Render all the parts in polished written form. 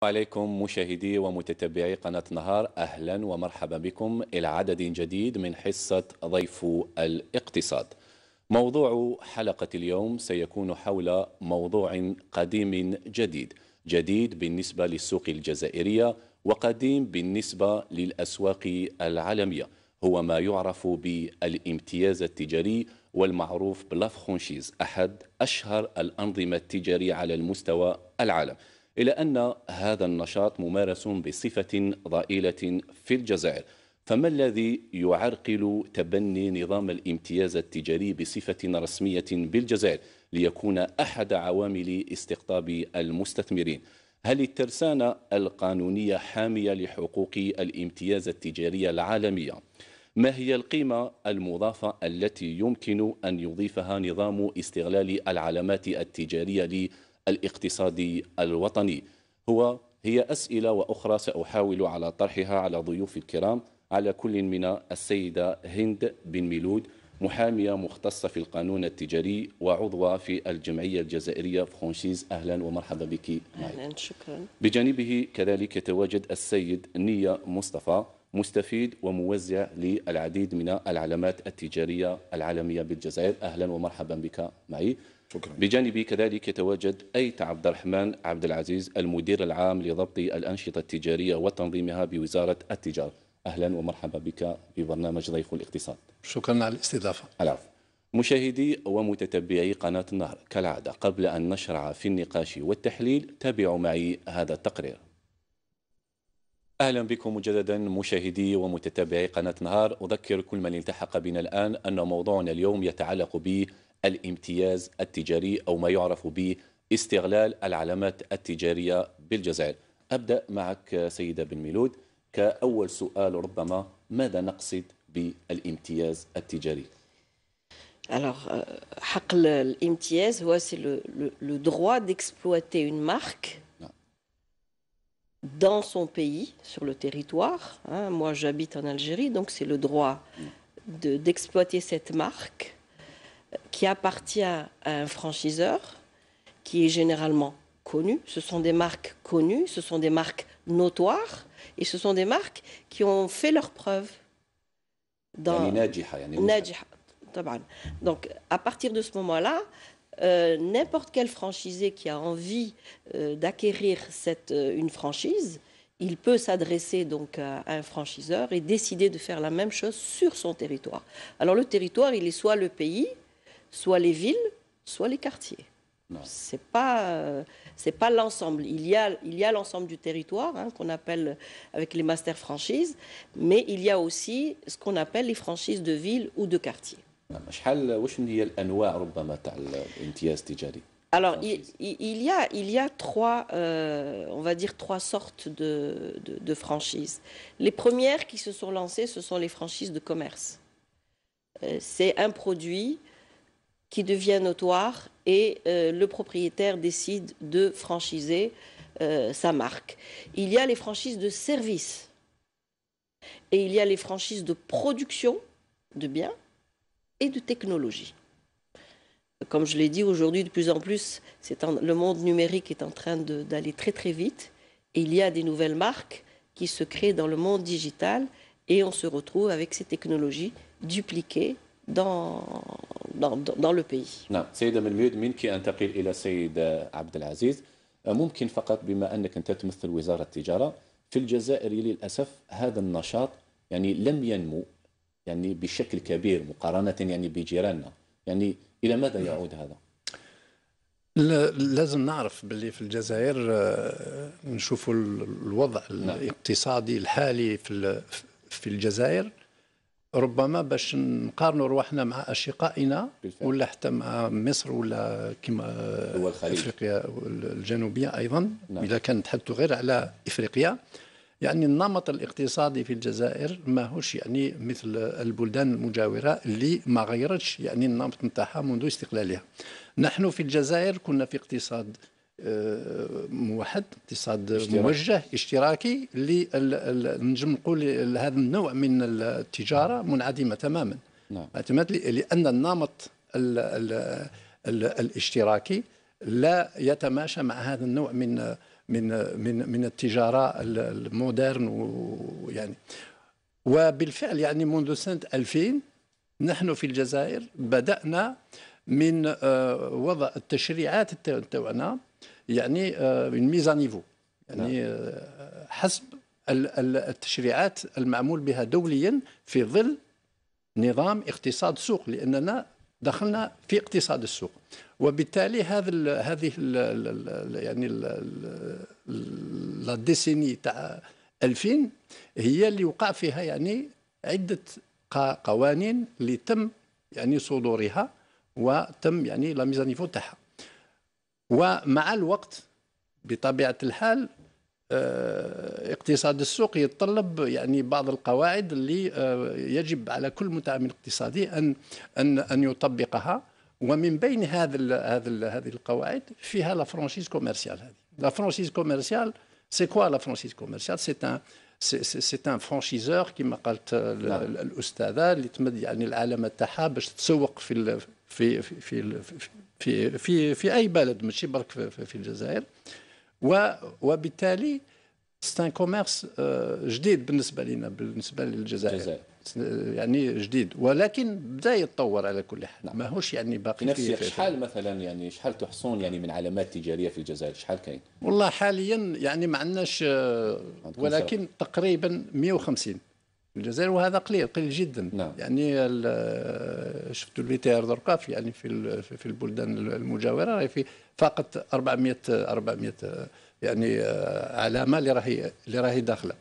عليكم مشاهدي ومتتبعي قناة نهار، أهلا ومرحبا بكم إلى عدد جديد من حصة ضيف الاقتصاد. موضوع حلقة اليوم سيكون حول موضوع قديم جديد بالنسبة للسوق الجزائرية وقديم بالنسبة للأسواق العالمية، هو ما يعرف بالامتياز التجاري والمعروف بالفرانشيز، أحد أشهر الأنظمة التجارية على المستوى العالم. إلى أن هذا النشاط ممارس بصفة ضئيلة في الجزائر، فما الذي يعرقل تبني نظام الامتياز التجاري بصفة رسمية بالجزائر ليكون أحد عوامل استقطاب المستثمرين؟ هل الترسانة القانونية حامية لحقوق الامتياز التجاري العالمية؟ ما هي القيمة المضافة التي يمكن أن يضيفها نظام استغلال العلامات التجارية للاقتصاد الوطني؟ هي أسئلة وأخرى سأحاول على طرحها على ضيوف الكرام، على كل من السيدة هند بن ميلود، محامية مختصة في القانون التجاري وعضوة في الجمعية الجزائرية فرانشيز. أهلا ومرحبا بك معي. أهلا، شكرا. بجانبه كذلك يتواجد السيد نية مصطفى، مستفيد وموزع للعديد من العلامات التجارية العالمية بالجزائر. أهلا ومرحبا بك معي. شكرا. بجانبي كذلك يتواجد أيت عبد الرحمن عبد العزيز، المدير العام لضبط الأنشطة التجارية وتنظيمها بوزارة التجارة. أهلا ومرحبا بك في برنامج ضيف الاقتصاد. شكرا على الاستضافة. العفو. مشاهدي ومتتبعي قناة النهر، كالعادة قبل أن نشرع في النقاش والتحليل تابعوا معي هذا التقرير. أهلا بكم مجددا مشاهدي ومتتبعي قناة نهار. أذكر كل من التحق بنا الآن أن موضوعنا اليوم يتعلق بالامتياز التجاري أو ما يعرف باستغلال العلامات التجارية بالجزائر. أبدأ معك سيدة بن ميلود كأول سؤال، ربما ماذا نقصد بالامتياز التجاري؟ Alors, حق الامتياز هو c'est le droit d'exploiter une marque dans son pays, sur le territoire. Hein. Moi, j'habite en Algérie, donc c'est le droit d'exploiter cette marque qui appartient à un franchiseur qui est généralement connu. Ce sont des marques connues, ce sont des marques notoires et ce sont des marques qui ont fait leurs preuves. ناجحة طبعا. Donc, à partir de ce moment-là, n'importe quel franchisé qui a envie d'acquérir une franchise, il peut s'adresser donc à un franchiseur et décider de faire la même chose sur son territoire. Alors le territoire, il est soit le pays, soit les villes, soit les quartiers. C'est pas l'ensemble. Il y a l'ensemble du territoire, hein, qu'on appelle avec les master franchises, mais il y a aussi ce qu'on appelle les franchises de ville ou de quartier. Alors, il y a trois, on va dire trois sortes de franchises. Les premières qui se sont lancées, ce sont les franchises de commerce. C'est un produit qui devient notoire et le propriétaire décide de franchiser sa marque. Il y a les franchises de service et il y a les franchises de production de biens et de technologie. Comme je l'ai dit aujourd'hui, de plus en plus, le monde numérique est en train d'aller très très vite et il y a des nouvelles marques qui se créent dans le monde digital et on se retrouve avec ces technologies dupliquées dans le pays. نعم سيدة ملميود، منك أنتقل إلى سيد عبد العزيز. ممكن فقط بما أنك أنت تمثل وزارة التجارة في الجزائر، للأسف هذا النشاط يعني لم ينمو يعني بشكل كبير مقارنة يعني بجيراننا، يعني إلى ماذا يعود هذا؟ لازم نعرف باللي في الجزائر نشوفوا الوضع الاقتصادي الحالي في الجزائر، ربما باش نقارنوا رواحنا مع اشقائنا ولا حتى مع مصر ولا كما افريقيا الجنوبيه ايضا. اذا كان نتحدثوا غير على افريقيا، يعني النمط الاقتصادي في الجزائر ماهوش يعني مثل البلدان المجاوره اللي ما غيرتش يعني النمط نتاعها منذ استقلالها. نحن في الجزائر كنا في اقتصاد موحد، اقتصاد موجه اشتراكي، اللي نجم نقول هذا النوع من التجاره منعدمه تماما. اعتماد لان النمط الاشتراكي لا يتماشى مع هذا النوع من التجاره المودرن ويعني وبالفعل يعني منذ سنه 2000 نحن في الجزائر بدانا من وضع التشريعات تاعنا يعني من ميزان نيفو يعني حسب التشريعات المعمول بها دوليا في ظل نظام اقتصاد سوق، لاننا دخلنا في اقتصاد السوق، وبالتالي هذه يعني لا ديسيني تاع 2000 هي اللي وقع فيها يعني عده قوانين اللي تم يعني صدورها وتم يعني لا ميزان نيفو تاعها. ومع الوقت بطبيعه الحال اقتصاد السوق يتطلب يعني بعض القواعد اللي يجب على كل متعامل اقتصادي ان يطبقها، ومن بين هذه القواعد فيها لا فرانشيز كوميرسيال. هذه لا فرانشيز كوميرسيال سي كوا لا فرانشيز كوميرسيال؟ سي ان فرانشيزور كما قالت الاستاذه اللي تمد يعني العلامه تاعها باش تسوق في في في في في في اي بلد ماشي برك في الجزائر، وبالتالي سي ان كوميرس جديد بالنسبه لنا، بالنسبه للجزائر يعني جديد، ولكن بدا يتطور على كل حال. ماهوش يعني باقي في شحال مثلا يعني شحال تحصون يعني من علامات تجاريه في الجزائر؟ شحال كاين؟ والله حاليا يعني ما عندناش، ولكن تقريبا 150 في الجزائر، وهذا قليل جدا. نعم. يعني شفتوا الفيتير دركا يعني في البلدان المجاوره في فقط 400 يعني علامه اللي راهي داخله.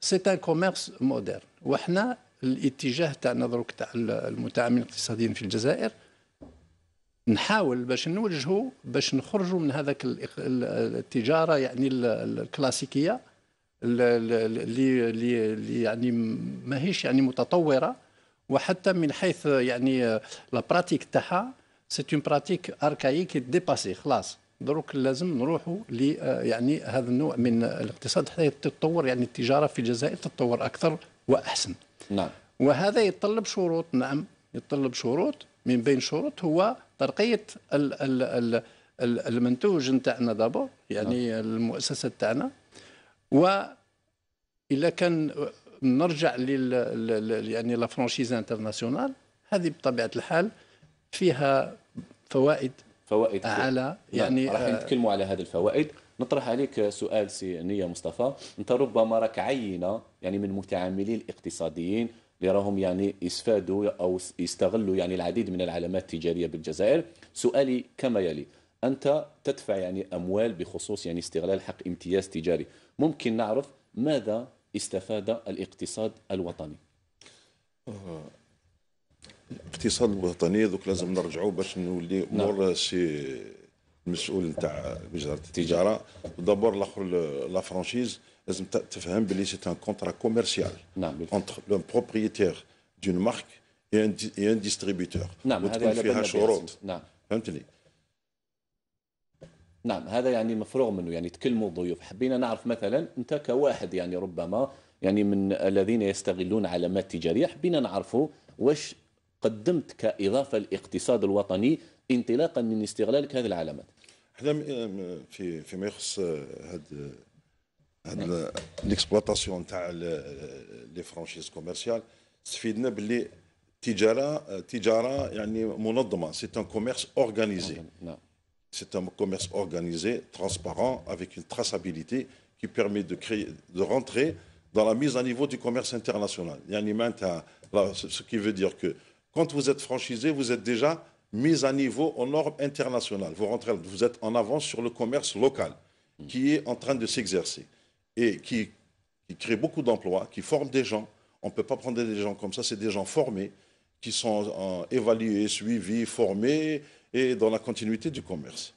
سي ان كوميرس مودرن، وحنا الاتجاه تاعنا دروك تاع المتعاملين الاقتصاديين في الجزائر نحاول باش نوجهوا باش نخرجوا من هذاك التجاره يعني الكلاسيكيه اللي يعني ماهيش يعني متطوره، وحتى من حيث يعني لا براتيك تاعها سي اون براتيك اركايك ديباسي خلاص. دروك لازم نروحوا ل يعني هذا النوع من الاقتصاد حتى تتطور، يعني التجاره في الجزائر تتطور اكثر واحسن. نعم. وهذا يتطلب شروط. نعم يتطلب شروط، من بين شروط هو ترقيه المنتوج نتاعنا دابور يعني نعم. المؤسسات تاعنا، وإلا كان نرجع يعني لا فرانشيز انترناسيونال، هذه بطبيعه الحال فيها فوائد على يعني راح نتكلموا على هذه الفوائد. نطرح عليك سؤال سي نية مصطفى، انت ربما راك عينه يعني من متعاملين الاقتصاديين اللي راهم يعني يستفادوا او يستغلوا يعني العديد من العلامات التجاريه بالجزائر. سؤالي كما يلي: انت تدفع يعني اموال بخصوص يعني استغلال حق امتياز تجاري، ممكن نعرف ماذا استفاد الاقتصاد الوطني؟ الاقتصاد الوطني دوك لازم نرجعوا باش نولي مور سي المسؤول نتاع وزاره التجاره. دابور الاخر لا فرانشيز لازم تفهم بلي سي ان كونترا كوميرسيال انتر لو بروبريتير دون مارك اي ان ديستريبيتور. نعم، هذا فيها شروط. نعم فهمتني. نعم، هذا يعني مفروغ منه. يعني تكلموا الضيوف، حبينا نعرف مثلا انت كواحد يعني ربما يعني من الذين يستغلون علامات تجاريه، حبينا نعرفوا واش قدمت كإضافة للاقتصاد الوطني انطلاقا من استغلالك هذه العلامات. احنا فيما يخص هاد ليكسبلوطاسيون تاع لي فرانشيز كوميرسيال، استفدنا باللي تجاره يعني منظمه. سي ان كوميرس اورغانيزي. C'est un commerce organisé, transparent, avec une traçabilité qui permet de rentrer dans la mise à niveau du commerce international. Ce qui veut dire que quand vous êtes franchisé, vous êtes déjà mis à niveau aux normes internationales. Vous êtes en avance sur le commerce local qui est en train de s'exercer et qui crée beaucoup d'emplois, qui forme des gens. On ne peut pas prendre des gens comme ça, c'est des gens formés qui sont évalués, suivis, formés et dans la continuité du commerce.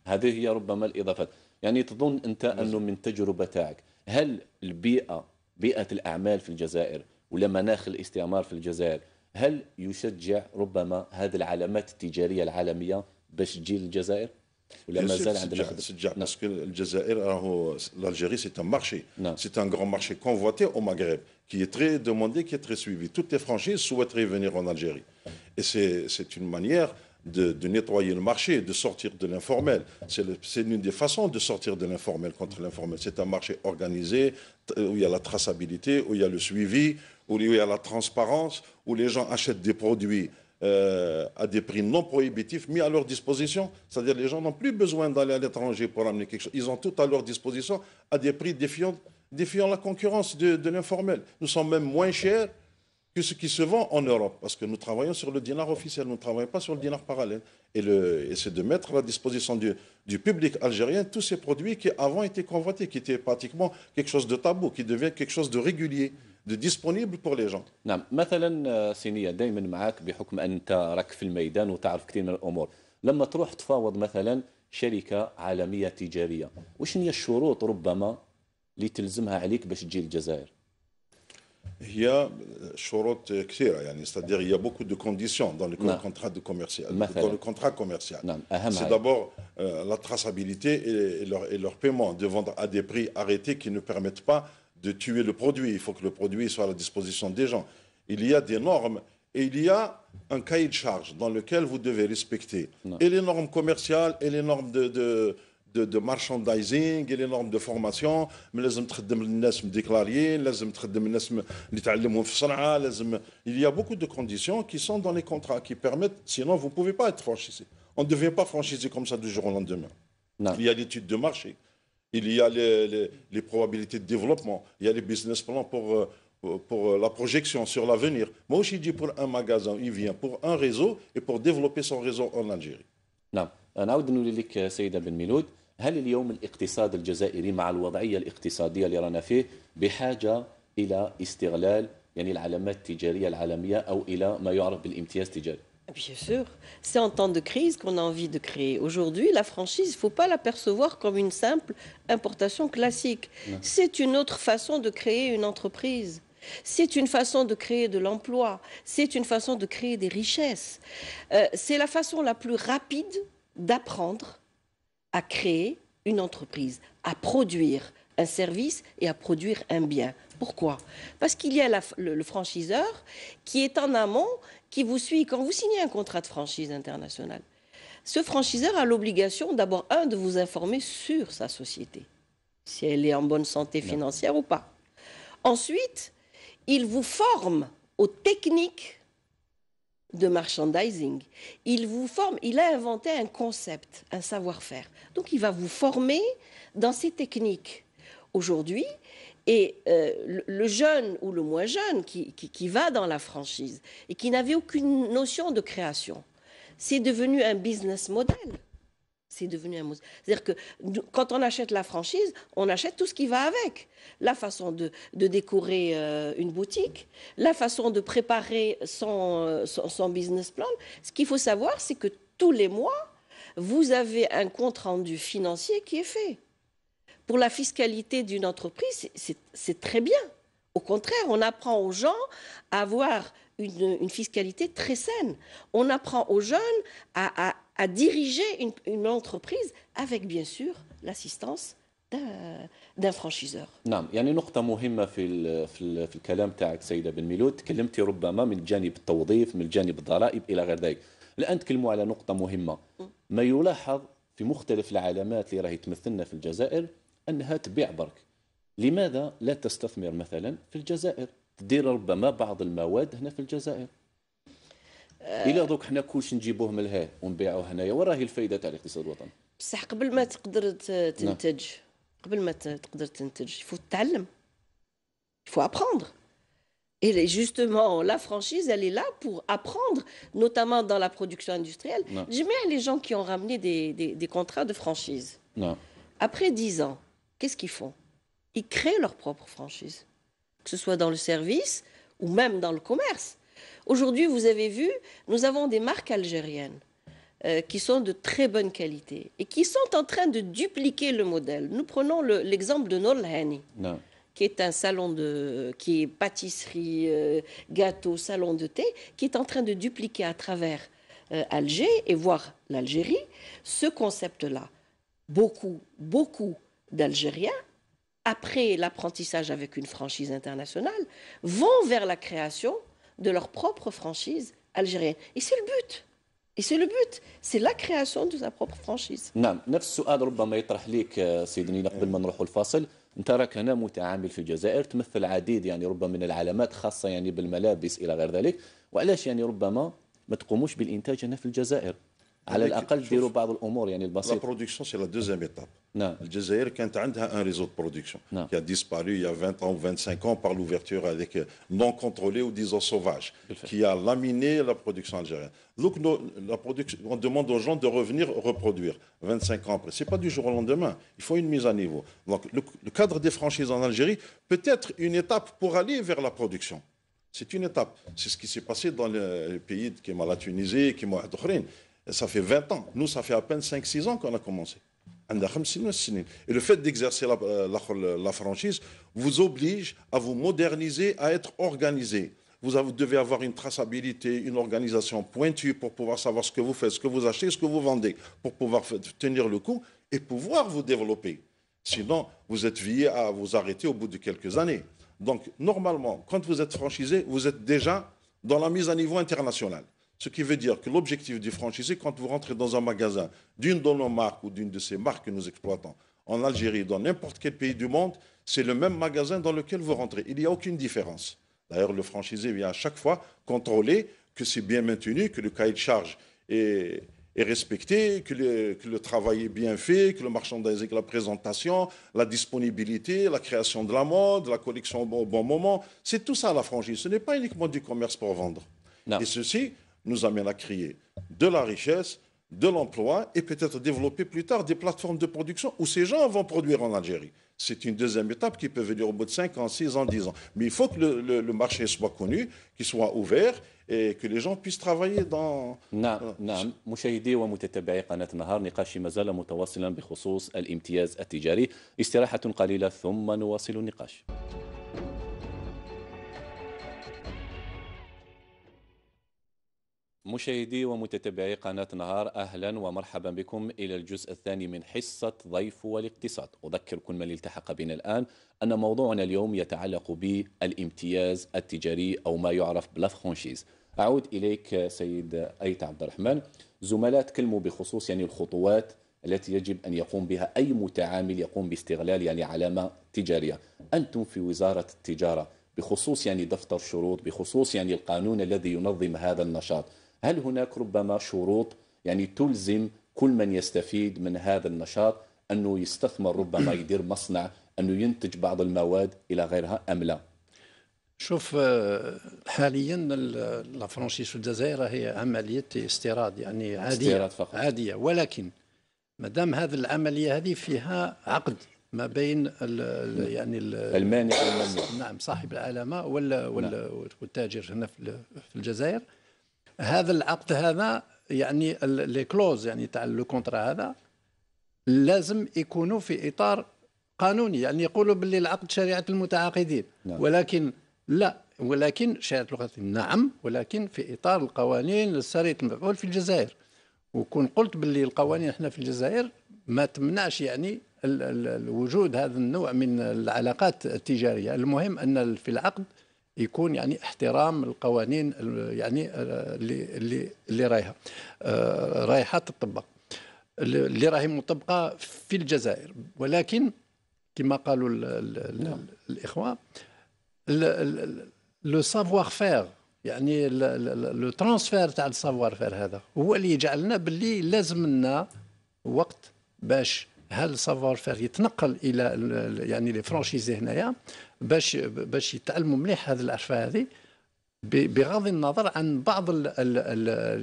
هذه هي ربما الإضافات. يعني تظن أنت أنه من تجربة تاعك، هل بيئة الأعمال في الجزائر ولا مناخ الاستعمار في الجزائر هل يشجع ربما هذه العلامات التجارية العالمية باش تجي للجزائر؟ ولا مازال عندنا تشجع؟ باسكو الجزائر راهو l'Algérie c'est un marché. C'est un grand marché convoité au Maghreb qui est très demandé, qui est très suivi. Toutes les franchises souhaiteraient venir en Algérie. Et c'est une manière de nettoyer le marché, de sortir de l'informel. C'est l'une des façons de sortir de l'informel contre l'informel. C'est un marché organisé, où il y a la traçabilité, où il y a le suivi, où il y a la transparence, où les gens achètent des produits à des prix non prohibitifs mis à leur disposition. C'est-à-dire que les gens n'ont plus besoin d'aller à l'étranger pour amener quelque chose. Ils ont tout à leur disposition à des prix défiant la concurrence de l'informel. Nous sommes même moins chers que ce qui se vend en Europe, parce que nous travaillons sur le dinar officiel, nous ne travaillons pas sur le dinar parallèle. Et c'est de mettre à la disposition du public algérien tous ces produits qui avant étaient convoités, qui étaient pratiquement quelque chose de tabou, qui devient quelque chose de régulier, de disponible pour les gens. نعم مثلا سينية دائما معك بحكم أن أنت راك في الميدان وتعرف كثير من الأمور لما تروح تفاوض مثلا شركة عالمية تجارية وش هي الشروط ربما اللي تلزمها عليك باش تجي الجزائر؟ هي شروط كثيرة يعني c'est-à-dire il y a beaucoup de conditions dans le contrat de commercial, dans le contrat commercial. C'est d'abord la traçabilité et leur paiement, de vendre à des prix arrêtés qui ne permettent pas de tuer le produit. Il faut que le produit soit à la disposition des gens. Il y a des normes et il y a un cahier de charge dans lequel vous devez respecter et les normes commerciales et les normes de marchandising et les normes de formation. Mais لازم تخدم الناس مديكلاريين، لازم تخدم الناس اللي تعلمهم في الصنعة، لازم. Il y a beaucoup de conditions qui sont dans les contrats qui permettent, sinon vous ne pouvez pas être franchisé. On ne devient pas franchisé comme ça du jour au lendemain. Il y a l'étude de marché, il y a les probabilités de développement, il y a les business plans pour la projection sur l'avenir. Moi aussi, je dis pour un magasin, il vient pour un réseau et pour développer son réseau en Algérie. نعم نعود نقول لك سيدة بن ميلود هل اليوم الاقتصاد الجزائري مع الوضعية الاقتصادية اللي رانا فيه بحاجة إلى استغلال يعني العلامات التجارية العالمية أو إلى ما يعرف بالامتياز التجاري؟ Bien sûr, c'est en temps de crise qu'on a envie de créer. Aujourd'hui, la franchise, il ne faut pas l'apercevoir comme une simple importation classique. C'est une autre façon de créer une entreprise. C'est une façon de créer de l'emploi. C'est une façon de créer des richesses. C'est la façon la plus rapide d'apprendre à créer une entreprise, à produire un service et à produire un bien. Pourquoi? Parce qu'il y a le franchiseur qui est en amont, qui vous suit quand vous signez un contrat de franchise internationale. Ce franchiseur a l'obligation d'abord, de vous informer sur sa société, si elle est en bonne santé financière ou pas. Ensuite, il vous forme aux techniques de merchandising. Il vous forme, il a inventé un concept, un savoir-faire. Donc il va vous former dans ces techniques. Aujourd'hui, et le jeune ou le moins jeune qui va dans la franchise et qui n'avait aucune notion de création, c'est devenu un business model. C'est devenu un... C'est-à-dire que quand on achète la franchise, on achète tout ce qui va avec. La façon de décorer une boutique, la façon de préparer son business plan. Ce qu'il faut savoir, c'est que tous les mois, vous avez un compte rendu financier qui est fait. Pour la fiscalité d'une entreprise, c'est très bien. Au contraire, on apprend aux gens à avoir une fiscalité très saine. On apprend aux jeunes à diriger une entreprise avec, bien sûr, l'assistance d'un franchiseur. نعم يعني نقطة مهمة في الكلام تاعك سيدة بن ميلود تكلمتي ربما من جانب التوظيف من جانب الضرائب إلى غير ذلك. الآن تكلموا على نقطة مهمة ما يلاحظ في مختلف العلامات اللي راهي تمثلنا في الجزائر أنها تبيع برك. لماذا لا تستثمر مثلا في الجزائر؟ تدير ربما بعض المواد هنا في الجزائر. إلى دوك حنا كلش نجيبوه من الهاه ونبيعوه هنايا وراهي الفائدة تاع الاقتصاد الوطني. بصح قبل ما تقدر تنتج قبل ما تقدر تنتج il faut تعلم. Il faut apprendre. Et justement, la franchise, elle est là pour apprendre, notamment dans la production industrielle. J'aime bien les gens qui ont ramené des contrats de franchise. Non. Après 10 ans, qu'est-ce qu'ils font? Ils créent leur propre franchise, que ce soit dans le service ou même dans le commerce. Aujourd'hui, vous avez vu, nous avons des marques algériennes qui sont de très bonne qualité et qui sont en train de dupliquer le modèle. Nous prenons l'exemple de Nour Hani, qui est un salon qui est pâtisserie, gâteau, salon de thé, qui est en train de dupliquer à travers Alger et voire l'Algérie ce concept-là. Beaucoup d'Algériens, après l'apprentissage avec une franchise internationale, vont vers la création de leur propre franchise algérienne. Et c'est le but. Et c'est le but, c'est la création de sa propre franchise. نعم، نفس السؤال ربما يطرح ليك سيدني قبل ما نروحوا الفاصل. انت راك هنا متعامل في الجزائر، تمثل العديد يعني ربما من العلامات خاصه يعني بالملابس الى غير ذلك، وعلاش يعني ربما ما تقوموش بالانتاج هنا في الجزائر؟ على الاقل ديروا بعض الامور يعني La البسيطه. production, c'est la deuxième étape. نعم. الجزائر كانت عندها un réseau de production Non. qui a disparu il y a 20 ans ou 25 ans par l'ouverture avec non contrôlée ou disons sauvage, qui a laminé la production algérienne. Donc la production, on demande aux gens de revenir reproduire 25 ans après. C'est pas du jour au lendemain. Il faut une mise à niveau. Donc le cadre des franchises en Algérie peut être une étape pour aller vers la production. C'est une étape. C'est ce qui s'est passé dans les pays qui la Tunisie, qui ça fait 20 ans. Nous, ça fait à peine 5-6 ans qu'on a commencé. Et le fait d'exercer la franchise vous oblige à vous moderniser, à être organisé. Vous devez avoir une traçabilité, une organisation pointue pour pouvoir savoir ce que vous faites, ce que vous achetez, ce que vous vendez, pour pouvoir tenir le coup et pouvoir vous développer. Sinon, vous êtes voué à vous arrêter au bout de quelques années. Donc, normalement, quand vous êtes franchisé, vous êtes déjà dans la mise à niveau internationale. Ce qui veut dire que l'objectif du franchisé, quand vous rentrez dans un magasin d'une de nos marques ou d'une de ces marques que nous exploitons en Algérie, dans n'importe quel pays du monde, c'est le même magasin dans lequel vous rentrez. Il n'y a aucune différence. D'ailleurs, le franchisé vient à chaque fois contrôler que c'est bien maintenu, que le cahier de charge est respecté, que le travail est bien fait, que le merchandising, la présentation, la disponibilité, la création de la mode, la collection au bon moment. C'est tout ça la franchise. Ce n'est pas uniquement du commerce pour vendre. Non. Et ceci nous amène à créer de la richesse, de l'emploi et peut-être développer plus tard des plateformes de production où ces gens vont produire en Algérie. C'est une deuxième étape qui peut venir au bout de 5 ans, 6 ans, 10 ans. Mais il faut que le marché soit connu, qu'il soit ouvert et que les gens puissent travailler dans... نعم مشاهدي ومتتبعي قناة النهار، نقاشي ما زال متواصلا بخصوص الامتياز التجاري. استراحة قليلة ثم نواصل النقاش. مشاهدي ومتتبعي قناة نهار، أهلا ومرحبا بكم إلى الجزء الثاني من حصة ضيف والاقتصاد. أذكر كل من التحق بنا الآن أن موضوعنا اليوم يتعلق بالامتياز التجاري أو ما يعرف بالفرانشيز. أعود إليك سيد أيت عبد الرحمن. زملاء تكلموا بخصوص يعني الخطوات التي يجب أن يقوم بها أي متعامل يقوم باستغلال يعني علامة تجارية. أنتم في وزارة التجارة بخصوص يعني دفتر شروط، بخصوص يعني القانون الذي ينظم هذا النشاط، هل هناك ربما شروط يعني تلزم كل من يستفيد من هذا النشاط أنه يستثمر، ربما يدير مصنع، أنه ينتج بعض المواد إلى غيرها أم لا؟ شوف، حاليا لا فرانشيز في الجزائر هي عملية استيراد يعني عادية فقط. عادية، ولكن ما دام هذه العملية هذه فيها عقد ما بين يعني المانع والممنوع، نعم، صاحب العلامة والتاجر هنا في الجزائر. هذا العقد هذا يعني لي كلوز يعني تاع لو كونترا هذا لازم يكونوا في اطار قانوني، يعني يقولوا باللي العقد شريعه المتعاقدين. نعم. ولكن لا، ولكن شريعه المتعاقدين نعم، ولكن في اطار القوانين الساريه المفعول في الجزائر. وكون قلت باللي القوانين احنا في الجزائر ما تمنعش يعني وجود هذا النوع من العلاقات التجاريه. المهم ان في العقد يكون يعني احترام القوانين يعني اللي رايحه تطبق، اللي راهي مطبقه في الجزائر. ولكن كما قالوا الاخوه، لو سافوار فير يعني لو ترانسفير تاع السافوار فير هذا هو اللي يجعلنا باللي لازم لنا وقت باش هذا السافوار فير يتنقل الى يعني لي فرانشيزي هنايا باش يتعلموا مليح هذه العرفه هذه، بغض النظر عن بعض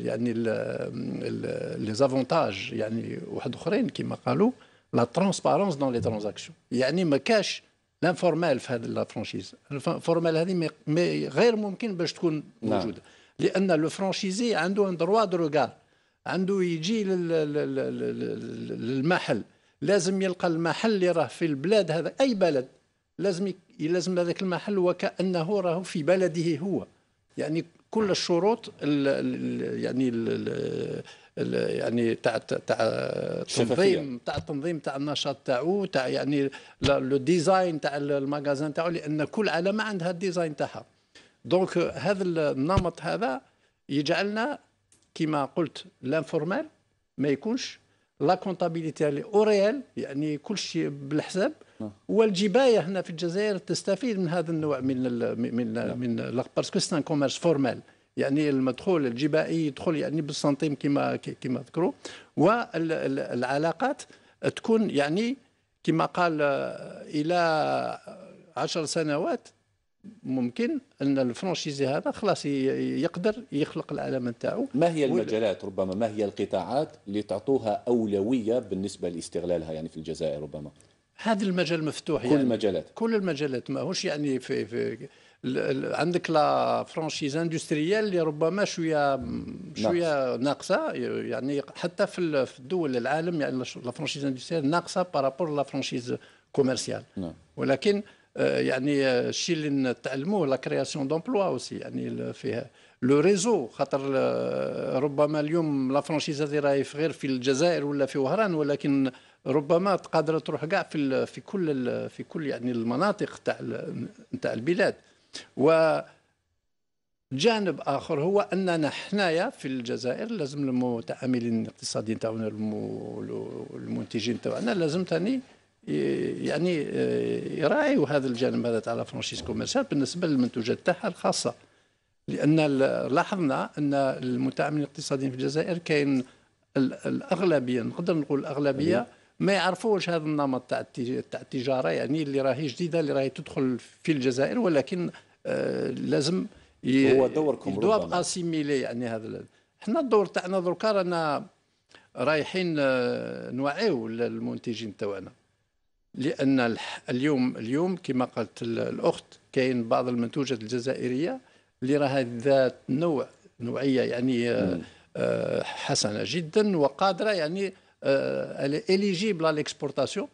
يعني لي زافونتاج يعني واحد اخرين كما قالوا لا ترانسبارونس دون لي ترانزاكسيون. يعني ما كاش لانفورمال في هذه لا فرانشيز. الفورمال هذه غير ممكن باش تكون موجوده. لان لو فرانشيزي عنده ان دروا دو روغار، عنده يجي للمحل، لازم يلقى المحل اللي راه في البلاد هذا، اي بلد لازم هذاك المحل وكأنه راه في بلده هو. يعني كل الشروط يعني تاع التنظيم تاع النشاط تاعو، تاع يعني لو ديزاين تاع المغازان تاعو، لان كل علامه عندها الديزاين تاعها. دونك هذا النمط هذا يجعلنا كما قلت لانفورمال ما يكونش لا كونتابيليتي او ريال، يعني كل شيء بالحساب. والجبايه هنا في الجزائر تستفيد من هذا النوع من باسكو سي ان كوميرس فورمال، يعني المدخول الجبائي يدخل يعني بالسنتيم كما ذكروا، والعلاقات تكون يعني كما قال الى 10 سنوات ممكن ان الفرنشيزي هذا خلاص يقدر يخلق العلامه نتاعو. ما هي المجالات ربما، ما هي القطاعات اللي تعطوها اولويه بالنسبه لاستغلالها يعني في الجزائر ربما؟ هذا المجال مفتوح، كل يعني المجالات، كل المجالات، ماهوش يعني في عندك لا فرانشيز اندستريال اللي ربما شويه ناقصه، يعني حتى في الدول العالم يعني لا فرانشيز اندستريال ناقصه بارابور لا فرانشيز كوميرسيال. ولكن يعني الشيء اللي نتعلموه لا كرياسيون دومبلوا اوسي، يعني فيها لو ريزو، خاطر ربما اليوم لا فرانشيز هذه راهي غير في الجزائر ولا في وهران، ولكن ربما تقدر تروح كاع في كل يعني المناطق تاع البلاد. وجانب اخر هو اننا حنايا في الجزائر لازم المتعاملين الاقتصاديين تاعنا المنتجين تاعنا لازم ثاني يعني يراعيوا هذا الجانب هذا تاع فرانشيز كوميرسيال بالنسبه للمنتوجات تاعها الخاصه، لان لاحظنا ان المتعاملين الاقتصاديين في الجزائر كاين الاغلبيه، نقدر نقول الاغلبيه ما يعرفوش هذا النمط تاع التجاره، يعني اللي راهي جديده اللي راهي تدخل في الجزائر، ولكن لازم هو دوركم ربما اسيميلي يعني هذا. احنا الدور تاعنا دركا رانا رايحين نوعيو المنتجين تاعنا، لان اليوم كما قالت الاخت كاين بعض المنتوجات الجزائريه اللي راها ذات نوعيه يعني حسنه جدا وقادره يعني اليجيبل على الاكسبورتاسيون،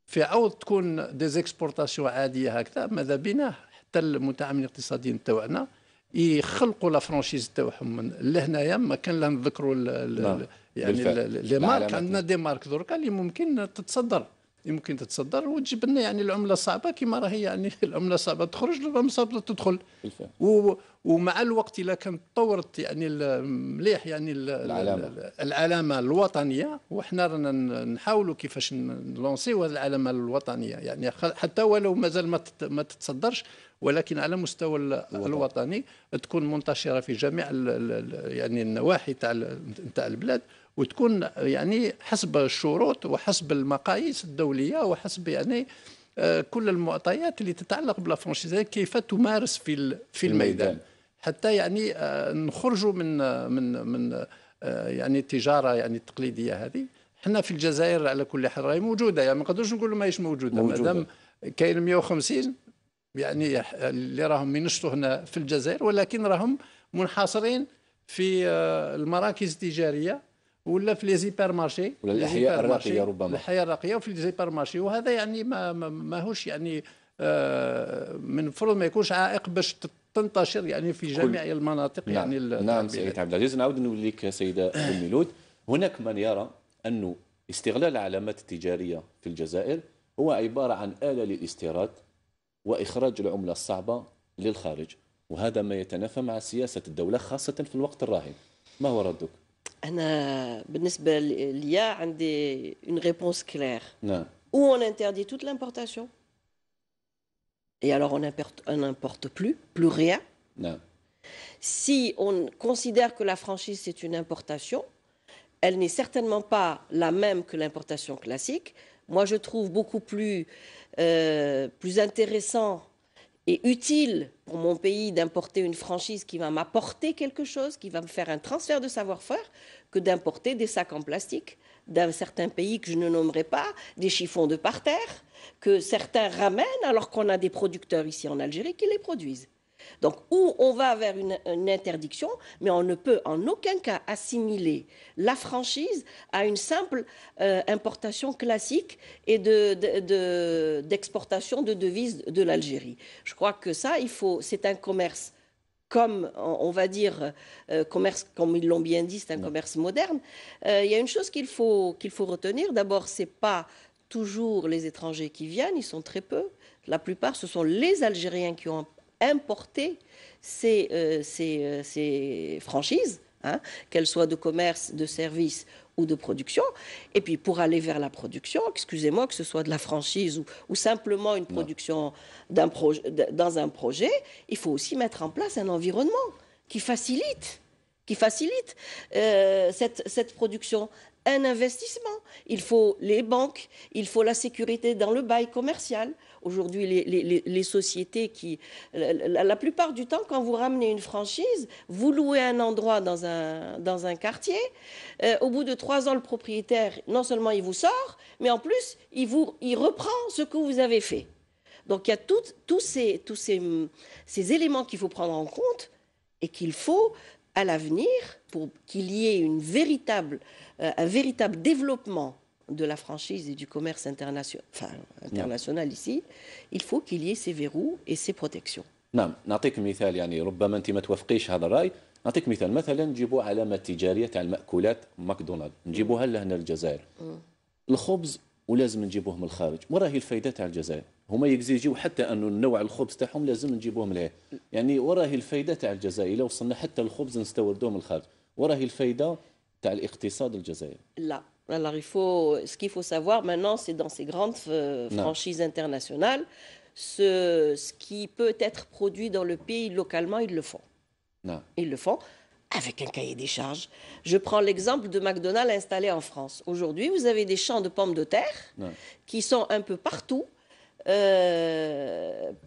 في عوض تكون ديزيكسبورتاسيون عاديه هكذا. ماذا بينا حتى المتعاملين الاقتصاديين تاعنا يخلقوا لا فرانشيز تاعهم لهنايا، ما كان لهم نذكروا يعني لي مارك. عندنا دي مارك دركا اللي ممكن تتصدر وتجيب لنا يعني العمله الصعبه كما راهي، يعني العمله الصعبه تخرج، العمله الصعبه تدخل. ومع الوقت الا كانت تطورت يعني مليح يعني العلامه الوطنيه، وحنا رانا نحاولوا كيفاش نلونسيو هذه العلامه الوطنيه، يعني حتى ولو مازال ما تتصدرش، ولكن على مستوى الوطني تكون منتشره في جميع يعني النواحي تاع البلاد، وتكون يعني حسب الشروط وحسب المقاييس الدوليه وحسب يعني كل المعطيات اللي تتعلق بالفرنشيزه كيف تمارس في الميدان، حتى يعني نخرجوا من يعني التجاره يعني التقليديه هذه. احنا في الجزائر على كل حال راهي موجوده، يعني ما نقدروش نقولوا ماهيش موجوده. مادام كاين 150 يعني اللي راهم ينشطوا هنا في الجزائر، ولكن راهم منحصرين في المراكز التجاريه ولا في لي زيبر مارشي ولا الاحياء الراقيه، ربما الاحياء الراقيه وفي لي زيبر مارشي، وهذا يعني ماهوش يعني من المفروض ما يكونش عائق باش تنتشر يعني في جميع المناطق. نعم. يعني نعم سيد عبد العزيز، نعود نولي لك سيده الميلود. هناك من يرى أنه استغلال العلامات التجاريه في الجزائر هو عباره عن آلة للاستيراد وإخراج العملة الصعبة للخارج، وهذا ما يتنافى مع سياسة الدولة خاصة في الوقت الراهن. ما هو ردك؟ أنا بالنسبة لي عندي une réponse claire. نعم. Ou on interdit toute l'importation, et alors on n'importe plus rien. نعم. Si on considère que la franchise c'est une importation, elle n'est certainement pas la même que l'importation classique. Moi, je trouve beaucoup plus intéressant et utile pour mon pays d'importer une franchise qui va m'apporter quelque chose, qui va me faire un transfert de savoir-faire, que d'importer des sacs en plastique d'un certain pays que je ne nommerai pas, des chiffons de parterre, que certains ramènent alors qu'on a des producteurs ici en Algérie qui les produisent. Donc, où on va vers une interdiction, mais on ne peut en aucun cas assimiler la franchise à une simple importation classique et d'exportation de devises de l'Algérie. Je crois que ça, c'est un commerce comme, on va dire, commerce, comme ils l'ont bien dit, c'est un commerce moderne. Il y a une chose qu'il faut retenir. D'abord, ce n'est pas toujours les étrangers qui viennent, ils sont très peu. La plupart, ce sont les Algériens qui ont importer ces franchises hein, qu'elle soit de commerce, de service ou de production. Et puis pour aller vers la production, excusez-moi, que ce soit de la franchise ou simplement une production dans un projet, il faut aussi mettre en place un environnement qui facilite cette production. Un investissement. Il faut les banques, il faut la sécurité dans le bail commercial. Aujourd'hui, les sociétés la plupart du temps, quand vous ramenez une franchise, vous louez un endroit dans un quartier. Au bout de 3 ans, le propriétaire, non seulement il vous sort, mais en plus, il reprend ce que vous avez fait. Donc il y a tous ces éléments qu'il faut prendre en compte et qu'il faut, à l'avenir, pour qu'il y ait un véritable développement de la franchise et du commerce international ici, il faut qu'il y ait ces verrous et ces protections. نعم نعطيك مثال يعني ربما انت ما توافقيش هذا الراي نعطيك مثال مثلا نجيبوا علامه تجاريه تاع المأكولات ماكدونالد نجيبوها لهنا الجزائر الخبز ولازم نجيبوه من الخارج وراهي الفايده تاع الجزائر هما يكزيجيو حتى انه النوع الخبز تاعهم لازم نجيبوه مليح يعني وراهي الفايده تاع الجزائر الا وصلنا حتى الخبز نستوردوه من الخارج وراهي الفايده تاع الاقتصاد الجزائري لا alors ce qu'il faut savoir maintenant c'est dans ces grandes franchises internationales ce qui peut être produit dans le pays localement ils le font. Non. Ils le font avec un cahier des charges. Je prends l'exemple de McDonald's installé en France. Aujourd'hui, vous avez des champs de pommes de terre qui sont un peu partout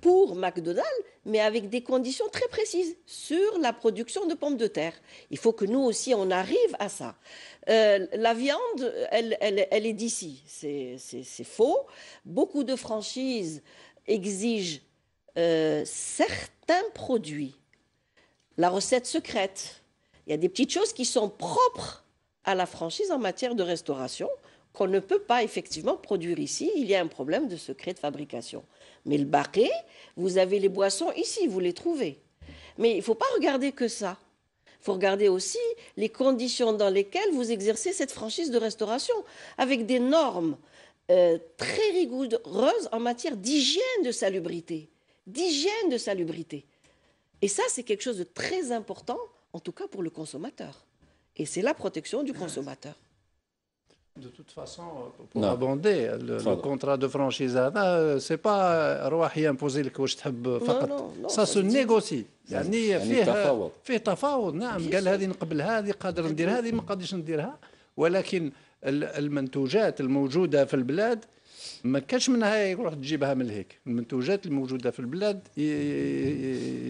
pour McDonald's, mais avec des conditions très précises sur la production de pommes de terre. Il faut que nous aussi, on arrive à ça. La viande, elle est d'ici. C'est faux. Beaucoup de franchises exigent certains produits. La recette secrète. Il y a des petites choses qui sont propres à la franchise en matière de restauration qu'on ne peut pas effectivement produire ici. Il y a un problème de secret de fabrication. Mais le baquet, vous avez les boissons ici, vous les trouvez. Mais il ne faut pas regarder que ça. Il faut regarder aussi les conditions dans lesquelles vous exercez cette franchise de restauration, avec des normes très rigoureuses en matière d'hygiène de salubrité. Et ça, c'est quelque chose de très important, en tout cas pour le consommateur. Et c'est la protection du consommateur. De toute façon, pour abonder, le contrat de franchise, ce n'est pas روح يمبوزي لك واش تحب فقط. Ça se négocie. يعني فيه تفاوض. نعم قال هذه نقبل هذه قادر ندير هذه ما قادرش نديرها ولكن المنتوجات الموجودة في البلاد ما كانش منها يروح تجيبها من هيك. المنتوجات الموجودة في البلاد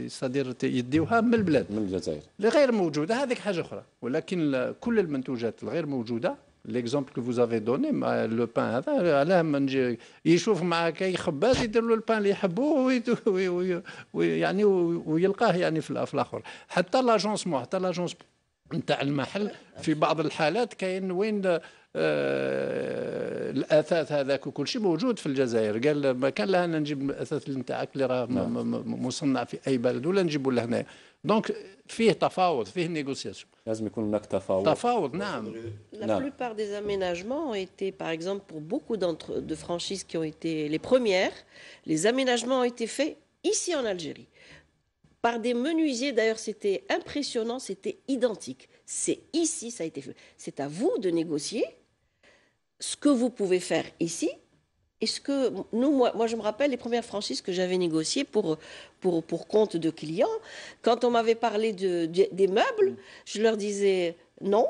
صدير يديوها من البلاد من الجزائر غير موجودة هذيك حاجة أخرى ولكن كل المنتوجات الغير موجودة l'exemple que vous avez donné le pain هذا علاه ما نجي يشوف معك اي خباز يدير له البان اللي يحبوه يعني ويلقاه يعني في الاخر حتى لاجونس نتاع المحل في بعض الحالات كاين وين الاثاث هذاك وكل شيء موجود في الجزائر قال ما كان لها نجيب الاثاث نتاعك اللي راه مصنع في اي بلد ولا نجيبوا له هنا دونك فيه تفاوض فيه نيغوسياسيون لازم يكون هناك تفاوض نعم. La plupart des aménagements ont été, par exemple, pour beaucoup de franchises qui ont été les premières, les aménagements ont été faits ici en Algérie. Par des menuisiers, d'ailleurs, c'était impressionnant, c'était identique. C'est ici, ça a été fait. C'est à vous de négocier ce que vous pouvez faire ici. Et ce que nous, moi, je me rappelle les premières franchises que j'avais négociées pour compte de clients. Quand on m'avait parlé des meubles, je leur disais non.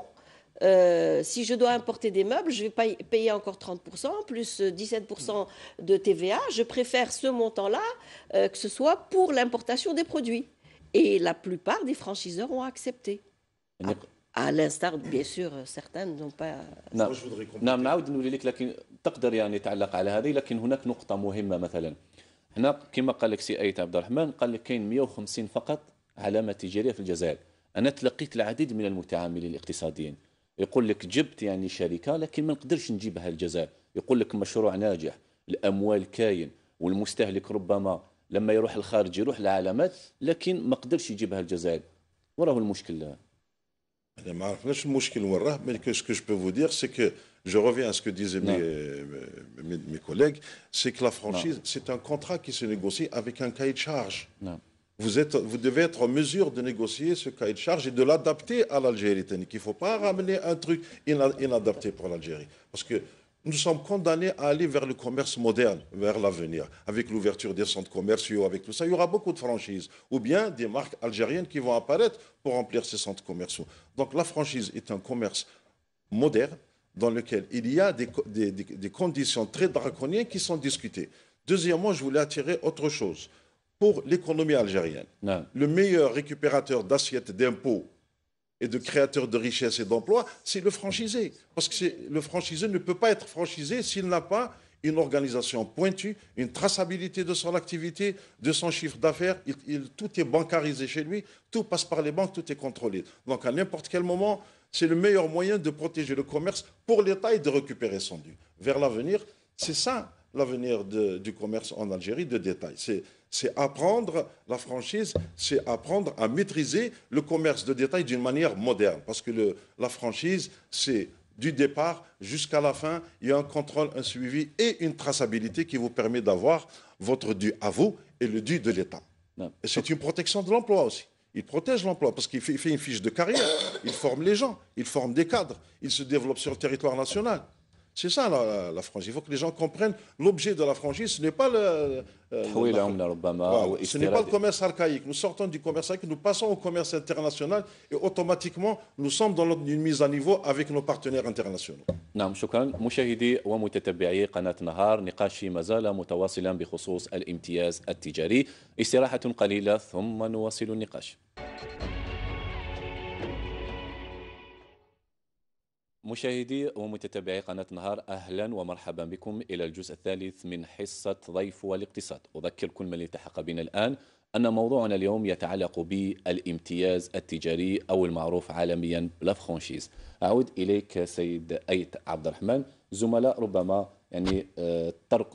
Si je dois importer des meubles, je vais payer encore 30%, plus 17% de TVA. Je préfère ce montant-là, que ce soit pour l'importation des produits. Et la plupart des franchiseurs ont accepté. À l'instar, bien sûr, certains n'ont pas... نعم نعاود نولي لك لكن تقدر يعني تعلق على هذه لكن هناك نقطة مهمة مثلا هنا كما قال لك سي أيت عبد الرحمن قال لك كاين 150 فقط علامة تجارية في الجزائر أنا تلقيت العديد من المتعاملين الاقتصاديين يقول لك جبت يعني شركة لكن ما نقدرش نجيبها الجزائر يقول لك مشروع ناجح الأموال كاين والمستهلك ربما لما يروح الخارج يروح العلامات لكن ما قدرش يجيبها الجزائر وراه المشكل أنا ما عرفناش المشكل وين راه mais ce que je peux vous dire c'est que je reviens à ce que disaient mes collègues c'est que la franchise c'est un contrat qui se négocie avec un cahier de charge vous devez être en mesure de négocier ce cahier de charge et de l'adapter à l'Algérie. Il ne faut pas ramener un truc inadapté pour l'Algérie. Parce que nous sommes condamnés à aller vers le commerce moderne, vers l'avenir, avec l'ouverture des centres commerciaux, avec tout ça. Il y aura beaucoup de franchises, ou bien des marques algériennes qui vont apparaître pour remplir ces centres commerciaux. Donc la franchise est un commerce moderne dans lequel il y a des conditions très draconiennes qui sont discutées. Deuxièmement, je voulais attirer autre chose. Pour l'économie algérienne, non. Le meilleur récupérateur d'assiettes d'impôts et de créateur de richesses et d'emplois, c'est le franchisé. Parce que le franchisé ne peut pas être franchisé s'il n'a pas une organisation pointue, une traçabilité de son activité, de son chiffre d'affaires. Tout est bancarisé chez lui, tout passe par les banques, tout est contrôlé. Donc à n'importe quel moment, c'est le meilleur moyen de protéger le commerce pour l'État et de récupérer son dû. Vers l'avenir, c'est ça l'avenir du commerce en Algérie de détail. C'est apprendre la franchise, c'est apprendre à maîtriser le commerce de détail d'une manière moderne. Parce que la franchise, c'est du départ jusqu'à la fin, il y a un contrôle, un suivi et une traçabilité qui vous permet d'avoir votre dû à vous et le dû de l'État. Et c'est une protection de l'emploi aussi. Il protège l'emploi parce qu'il fait une fiche de carrière, il forme les gens, il forme des cadres, il se développe sur le territoire national. C'est ça la franchise. Il faut que les gens comprennent l'objet de la franchise. Ce n'est pas ce n'est pas le commerce archaïque. Nous sortons du commerce archaïque, nous passons au commerce international et automatiquement nous sommes dans une mise à niveau avec nos partenaires internationaux. نعم شكرا. مشاهدي ومتتبعي قناة نهار، نقاشي ما زال متواصلا بخصوص الامتياز التجاري. استراحة قليلة ثم نواصل النقاش. مشاهدي ومتتبعي قناة نهار، أهلا ومرحبا بكم إلى الجزء الثالث من حصة ضيف والاقتصاد. أذكر كل من التحق بنا الآن أن موضوعنا اليوم يتعلق بالامتياز التجاري أو المعروف عالميا بالفرانشيز. أعود إليك سيد أيت عبد الرحمن. زملاء ربما يعني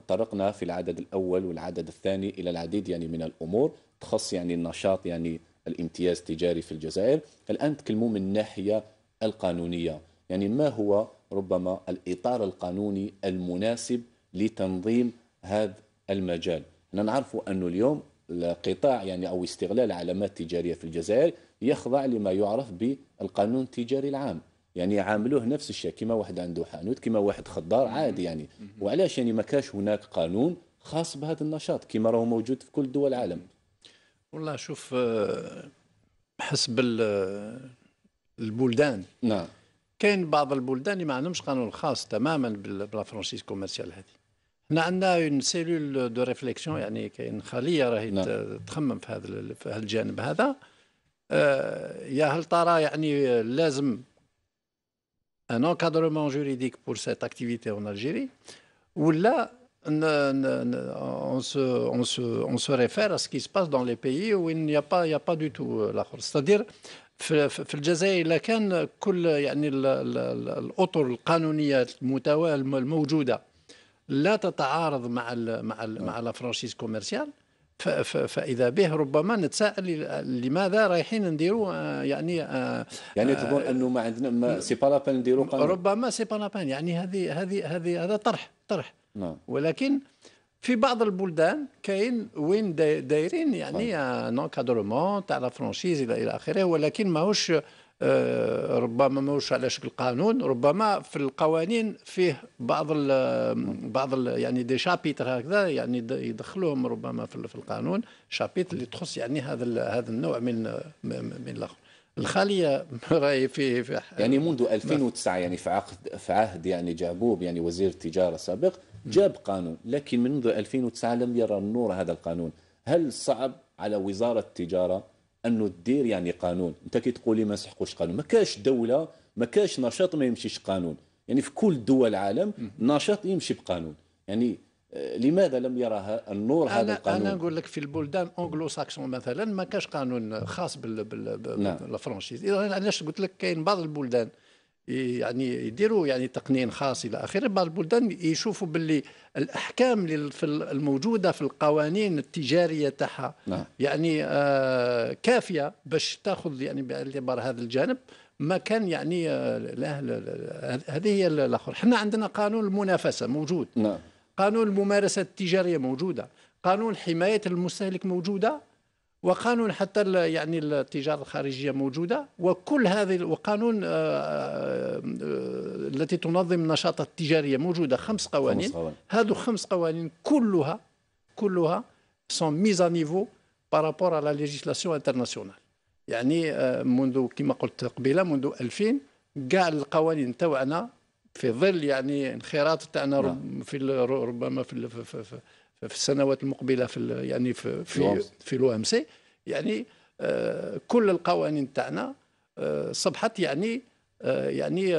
طرقنا في العدد الأول والعدد الثاني إلى العديد يعني من الأمور تخص يعني النشاط يعني الامتياز التجاري في الجزائر. الآن تكلموا من الناحية القانونية، يعني ما هو ربما الإطار القانوني المناسب لتنظيم هذا المجال؟ نعرف أن اليوم القطاع يعني أو استغلال علامات تجارية في الجزائر يخضع لما يعرف بالقانون التجاري العام، يعني يعاملوه نفس الشيء كما واحد عنده حانوت كما واحد خضار عادي يعني. وعلاش يعني ما كاش هناك قانون خاص بهذا النشاط كما راهو موجود في كل دول العالم؟ والله شوف، حسب البلدان نعم كاين بعض البلدان اللي ما عندهمش قانون خاص تماما بالفرانشيز كوميرسيال هذه. احنا عندنا اون سيلول دو ريفليكسيون، يعني كاين خليه راهي تخمم في هذا الجانب هذا. يا هل ترى يعني لازم ان انكادرمون جوريديك بور سيت اكتيفيتي اون الجيري، ولا on se réfère à ce qui se passe dans les pays où il n'y a pas du tout l'accord. C'est-à-dire في الجزائر إذا كان كل يعني الأطر القانونية الموجودة لا تتعارض مع الفرانشيز كوميرسيال، فإذا به ربما نتساءل لماذا رايحين نديروا يعني تظن أنه ما عندنا سي با لابان نديروا قانون؟ ربما سي با لابان، يعني هذا طرح. ولكن في بعض البلدان كاين وين دايرين يعني انكادرمون تاع لا فرانشيز الى اخره، ولكن ماهوش ربما ماهوش على شكل قانون. ربما في القوانين فيه بعض يعني دي شابيتر هكذا يعني يدخلوهم ربما في القانون، شابيتر اللي تخص يعني هذا النوع من الاخر. الخاليه راهي في يعني منذ 2009 يعني في عهد يعني جعبوب يعني وزير التجاره السابق جاب قانون، لكن منذ 2009 لم يرى النور هذا القانون. هل صعب على وزارة التجارة أنه تدير يعني قانون؟ أنت كي تقولي ما نسحقوش قانون، ما كاش دولة ما كاش نشاط ما يمشيش قانون، يعني في كل دول العالم نشاط يمشي بقانون، يعني لماذا لم يرى النور هذا القانون؟ أنا نقول لك في البلدان أنجلو ساكسون مثلا ما كاش قانون خاص بالفرانشيز. إذا علاش قلت لك كاين بعض البلدان يعني يديروا يعني تقنين خاص الى اخره. بعض البلدان يشوفوا باللي الاحكام الموجوده في القوانين التجاريه تاعها يعني كافيه باش تاخذ يعني باعتبار هذا الجانب. ما كان يعني هذه هي الاخر. احنا عندنا قانون المنافسه موجود، قانون الممارسه التجاريه موجوده، قانون حمايه المستهلك موجوده، وقانون حتى يعني التجارة الخارجية موجودة، وكل هذه وقانون التي تنظم النشاطات التجارية موجودة. 5 قوانين. هذو 5 قوانين كلها sont mises à niveau par rapport à la législation internationale. يعني منذ كما قلت قبيله منذ 2000 كاع القوانين تاعنا في ظل يعني انخراط تاعنا في ربما في السنوات المقبله في يعني في الأو إم سي، يعني كل القوانين تاعنا صبحت يعني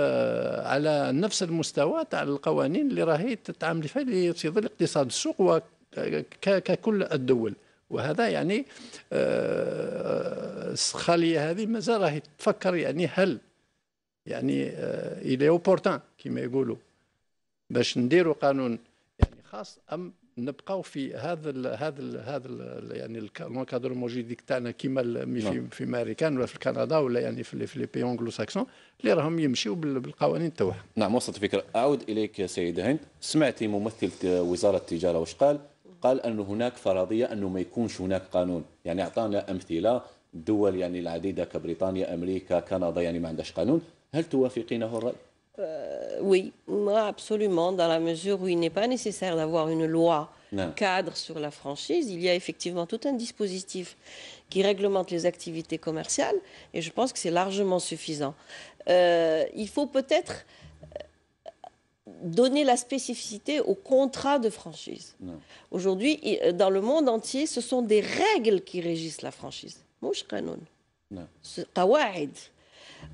على نفس المستوى تاع القوانين اللي راهي تتعامل فيها في ظل اقتصاد السوق وككل الدول. وهذا يعني الخلية هذه مازال راهي تفكر يعني هل يعني إلي أوبورتان كما يقولوا باش نديروا قانون يعني خاص، أم نبقاو في هذا يعني الكادر الموجود تاعنا كيما في امريكان ولا في كندا ولا يعني في لي بي انجلو ساكسون اللي راهم يمشيوا بالقوانين تاعهم. نعم، وصلت الفكره. اعود اليك سيده هند، سمعتي ممثل وزاره التجاره واش قال؟ قال انه هناك فرضيه انه ما يكونش هناك قانون، يعني اعطانا امثله دول يعني العديده كبريطانيا، امريكا، كندا يعني ما عندهاش قانون. هل توافقينه الراي؟ Oui, moi absolument, dans la mesure où il n'est pas nécessaire d'avoir une loi cadre sur la franchise. Il y a effectivement tout un dispositif qui réglemente les activités commerciales et je pense que c'est largement suffisant. Il faut peut-être donner la spécificité au contrat de franchise. Aujourd'hui, dans le monde entier, ce sont des règles qui régissent la franchise. مش قانون. قواعد.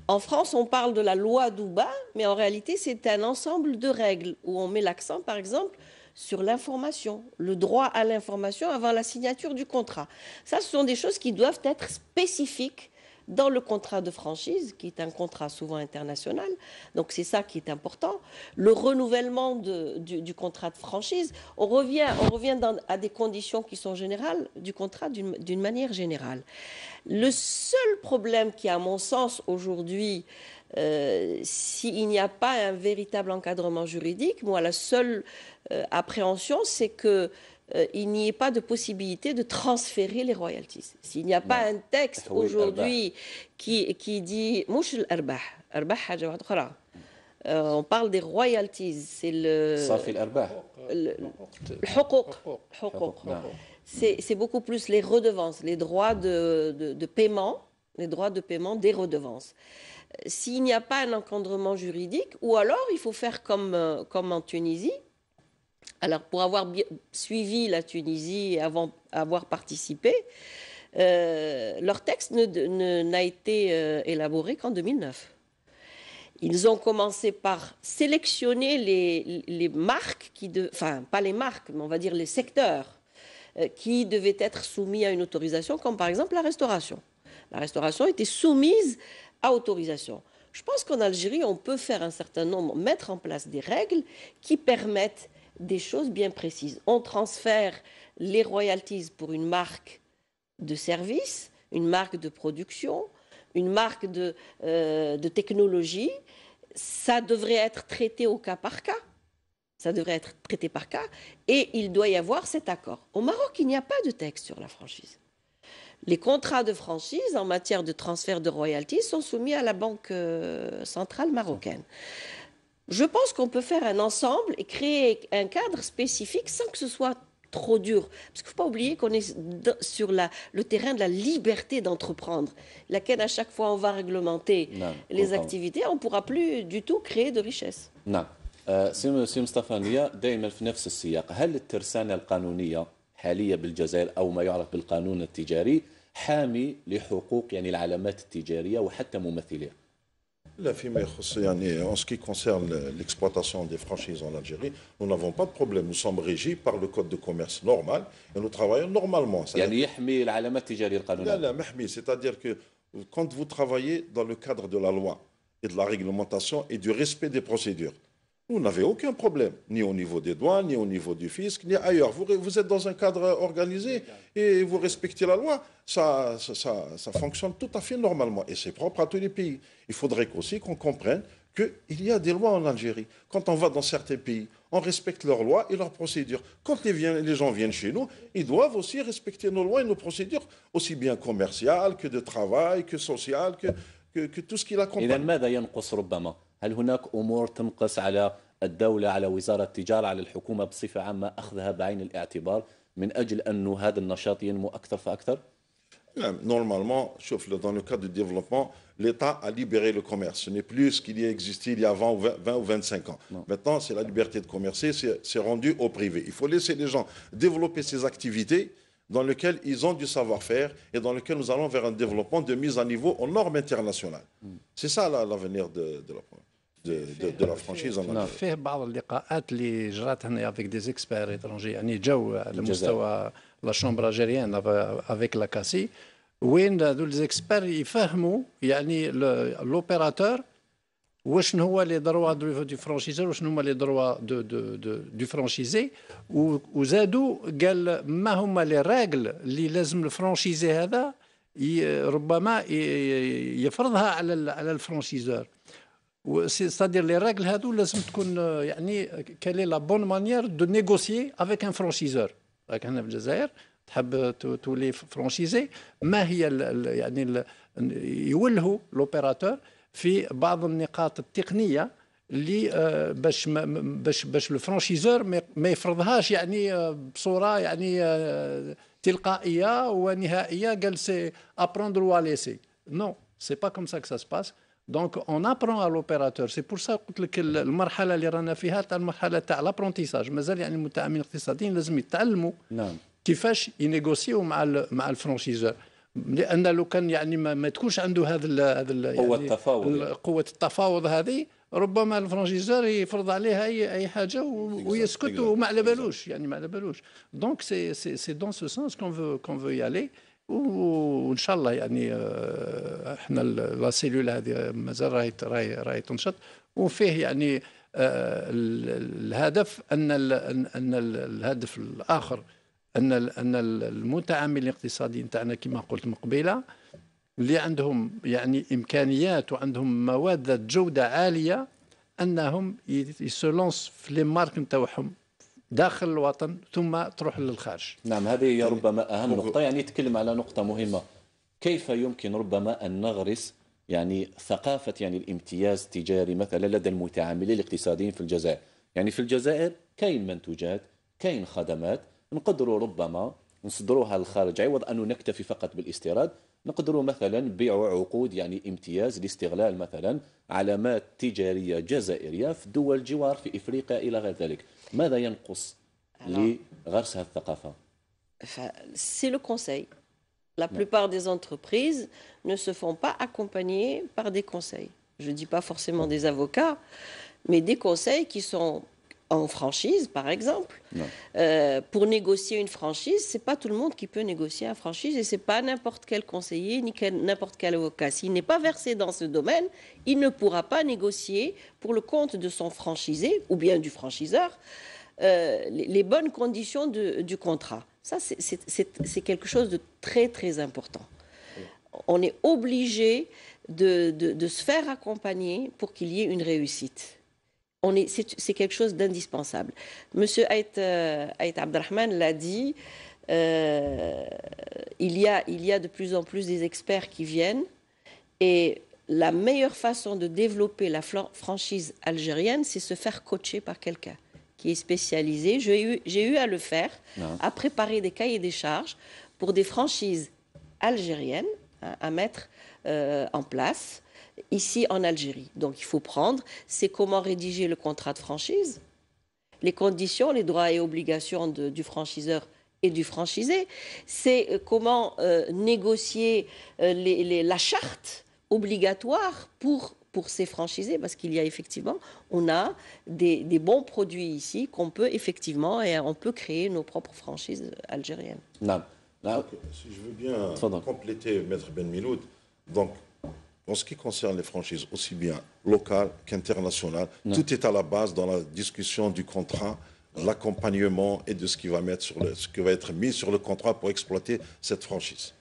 En France, on parle de la loi Douba, mais en réalité, c'est un ensemble de règles où on met l'accent, par exemple, sur l'information, le droit à l'information avant la signature du contrat. Ça, ce sont des choses qui doivent être spécifiques dans le contrat de franchise, qui est un contrat souvent international. Donc, c'est ça qui est important. Le renouvellement du contrat de franchise, on revient à des conditions qui sont générales du contrat d'une manière générale. Le seul problème qui, à mon sens, aujourd'hui, s'il n'y a pas un véritable encadrement juridique, moi, la seule appréhension, c'est qu'il n'y ait pas de possibilité de transférer les royalties. S'il n'y a pas un texte aujourd'hui qui dit on parle des royalties, c'est le c'est beaucoup plus les redevances, les droits de paiement, les droits de paiement des redevances. S'il n'y a pas un encadrement juridique, ou alors il faut faire comme en Tunisie. Alors, pour avoir suivi la Tunisie et avoir participé, leur texte n'a été élaboré qu'en 2009. Ils ont commencé par sélectionner les marques, enfin, pas les marques, mais on va dire les secteurs qui devaient être soumis à une autorisation, comme par exemple la restauration. La restauration était soumise à autorisation. Je pense qu'en Algérie, on peut faire un certain nombre, mettre en place des règles qui permettent des choses bien précises. On transfère les royalties pour une marque de service, une marque de production, une marque de technologie. Ça devrait être traité au cas par cas. Ça devrait être traité par cas et il doit y avoir cet accord. Au Maroc, il n'y a pas de texte sur la franchise. Les contrats de franchise en matière de transfert de royalties sont soumis à la Banque centrale marocaine. Je pense qu'on peut faire un ensemble et créer un cadre spécifique sans que ce soit trop dur. Parce qu'il ne faut pas oublier qu'on est sur le terrain de la liberté d'entreprendre, laquelle à chaque fois on va réglementer les activités, on ne pourra plus du tout créer de richesse. نعم. سي مصطفى نية، دائما في نفس السياق، هل الترسانة القانونية حالية بالجزائر أو ما يعرف بالقانون التجاري حامي لحقوق يعني العلامات التجارية وحتى ممثليها؟ لا، فيما يخص يعني en ce qui concerne l'exploitation des franchises en Algérie, nous n'avons pas de problème. Nous sommes régis par le code de commerce normal et nous travaillons normalement. يعني يحمي العلامات التجارية القانونية؟ لا محمي, c'est-à-dire que quand vous travaillez dans le cadre de la loi et de la réglementation et du respect des procédures, vous n'avez aucun problème, ni au niveau des douanes, ni au niveau du fisc, ni ailleurs. Vous êtes dans un cadre organisé et vous respectez la loi. Ça fonctionne tout à fait normalement et c'est propre à tous les pays. Il faudrait aussi qu'on comprenne qu'il y a des lois en Algérie. Quand on va dans certains pays, on respecte leurs lois et leurs procédures. Quand les gens viennent chez nous, ils doivent aussi respecter nos lois et nos procédures, aussi bien commerciales que de travail, que sociales, que tout ce qui l'accompagne. إذا ماذا ينقص ربما؟ هل هناك أمور تنقص على الدولة، على وزارة التجارة، على الحكومة بصفة عامة أخذها بعين الاعتبار من أجل أن هذا النشاط ينمو أكثر فأكثر؟ Normalement, dans le cadre du développement, l'État a libéré le commerce. Ce n'est plus ce qu'il y a existé il y a 20 ou 25 ans. Non. Maintenant, c'est la liberté de commercer, c'est rendu au privé. Il faut laisser les gens développer ces activités dans lesquelles ils ont du savoir-faire et dans lesquelles nous allons vers un développement de mise à niveau aux normes internationales. C'est ça l'avenir de la franchise en Algérie. فيه بعض اللقاءات اللي جرات هنا avec des experts étrangers يعني جاوا على مستوى لا شامبر الجيريان avec la CACI وين هذو ليزيكسبير يفهموا يعني لوبيراتور واش هو لي دروا دو فرانشيزور واش هما لي دروا دو فرانشيزي وزادوا قال ما هما لي راغل اللي لازم الفرانشيزي هذا ربما يفرضها على الفرانشيزور c'est-à-dire les règles هذو لازم تكون يعني quelle est la bonne manière de négocier avec un franchiseur. راك هنا في الجزائر تحب تولي فرانشيزي ما هي يعني يولهوا لوبيراتور في بعض النقاط التقنيه اللي باش الفرانشيزور ما يفرضهاش يعني بصوره يعني تلقائيه ونهائيه قال سي apprendre ou à laisser. Non, c'est pas comme ça que ça se passe. Donc on apprend à l'opérateur. C'est pour ça قلت لك المرحله اللي رانا فيها تاع المرحله تاع لابرونتيساج مازال يعني المتعاملين الاقتصاديين لازم يتعلموا نعم كيفاش ينيغوسيو مع الفرانشيزور لان لو كان يعني ما تكونش عنده هذا قوه التفاوض قوه التفاوض هذه ربما الفرانشيزور يفرض عليه اي حاجه ويسكت وما على بالوش يعني ما على بالوش دونك سي دون سو سونس كون فو يالي وان شاء الله يعني احنا لا سيلول هذه مازال راهي تنشط وفيه يعني الهدف ان الهدف الاخر ان المتعاملين الاقتصاديين تاعنا كما قلت من قبيله اللي عندهم يعني امكانيات وعندهم مواد ذات جوده عاليه انهم يسولونس في لي مارك نتاعهم داخل الوطن ثم تروح للخارج. نعم هذه هي ربما أهم نقطة يعني يتكلم على نقطة مهمة كيف يمكن ربما أن نغرس يعني ثقافة يعني الامتياز التجاري مثلا لدى المتعاملين الاقتصاديين في الجزائر يعني في الجزائر كاين منتوجات كاين خدمات نقدروا ربما نصدروها للخارج عوض أنه نكتفي فقط بالاستيراد نقدروا مثلا بيعوا عقود يعني امتياز لاستغلال مثلا علامات تجارية جزائرية في دول الجوار في إفريقيا إلى غير ذلك. ماذا ينقص لغرس هذه الثقافة؟ C'est le conseil. La plupart des entreprises ne se font pas accompagner par des conseils. Je ne dis pas forcément des avocats, mais des conseils qui sont en franchise, par exemple. Pour négocier une franchise, ce n'est pas tout le monde qui peut négocier une franchise et ce n'est pas n'importe quel conseiller ni n'importe quel avocat. S'il n'est pas versé dans ce domaine, il ne pourra pas négocier pour le compte de son franchisé ou bien du franchiseur les bonnes conditions du contrat. Ça, c'est quelque chose de très, très important. On est obligé de se faire accompagner pour qu'il y ait une réussite. C'est quelque chose d'indispensable. Monsieur Aït Abdelrahman l'a dit, il y a de plus en plus des experts qui viennent et la meilleure façon de développer la franchise algérienne, c'est se faire coacher par quelqu'un qui est spécialisé. J'ai eu à le faire, à préparer des cahiers des charges pour des franchises algériennes à mettre en place ici en Algérie. Donc il faut prendre, c'est comment rédiger le contrat de franchise, les conditions, les droits et obligations du franchiseur et du franchisé, c'est comment négocier la charte obligatoire pour ces franchisés, parce qu'il y a effectivement, on a des bons produits ici qu'on peut effectivement, et on peut créer nos propres franchises algériennes. Non. Donc, si je veux bien compléter Maître Ben Miloud, donc en ce qui concerne les franchises, aussi bien locales qu'internationales, tout est à la base dans la discussion du contrat, l'accompagnement et de ce qui va être mis sur le contrat pour exploiter cette franchise.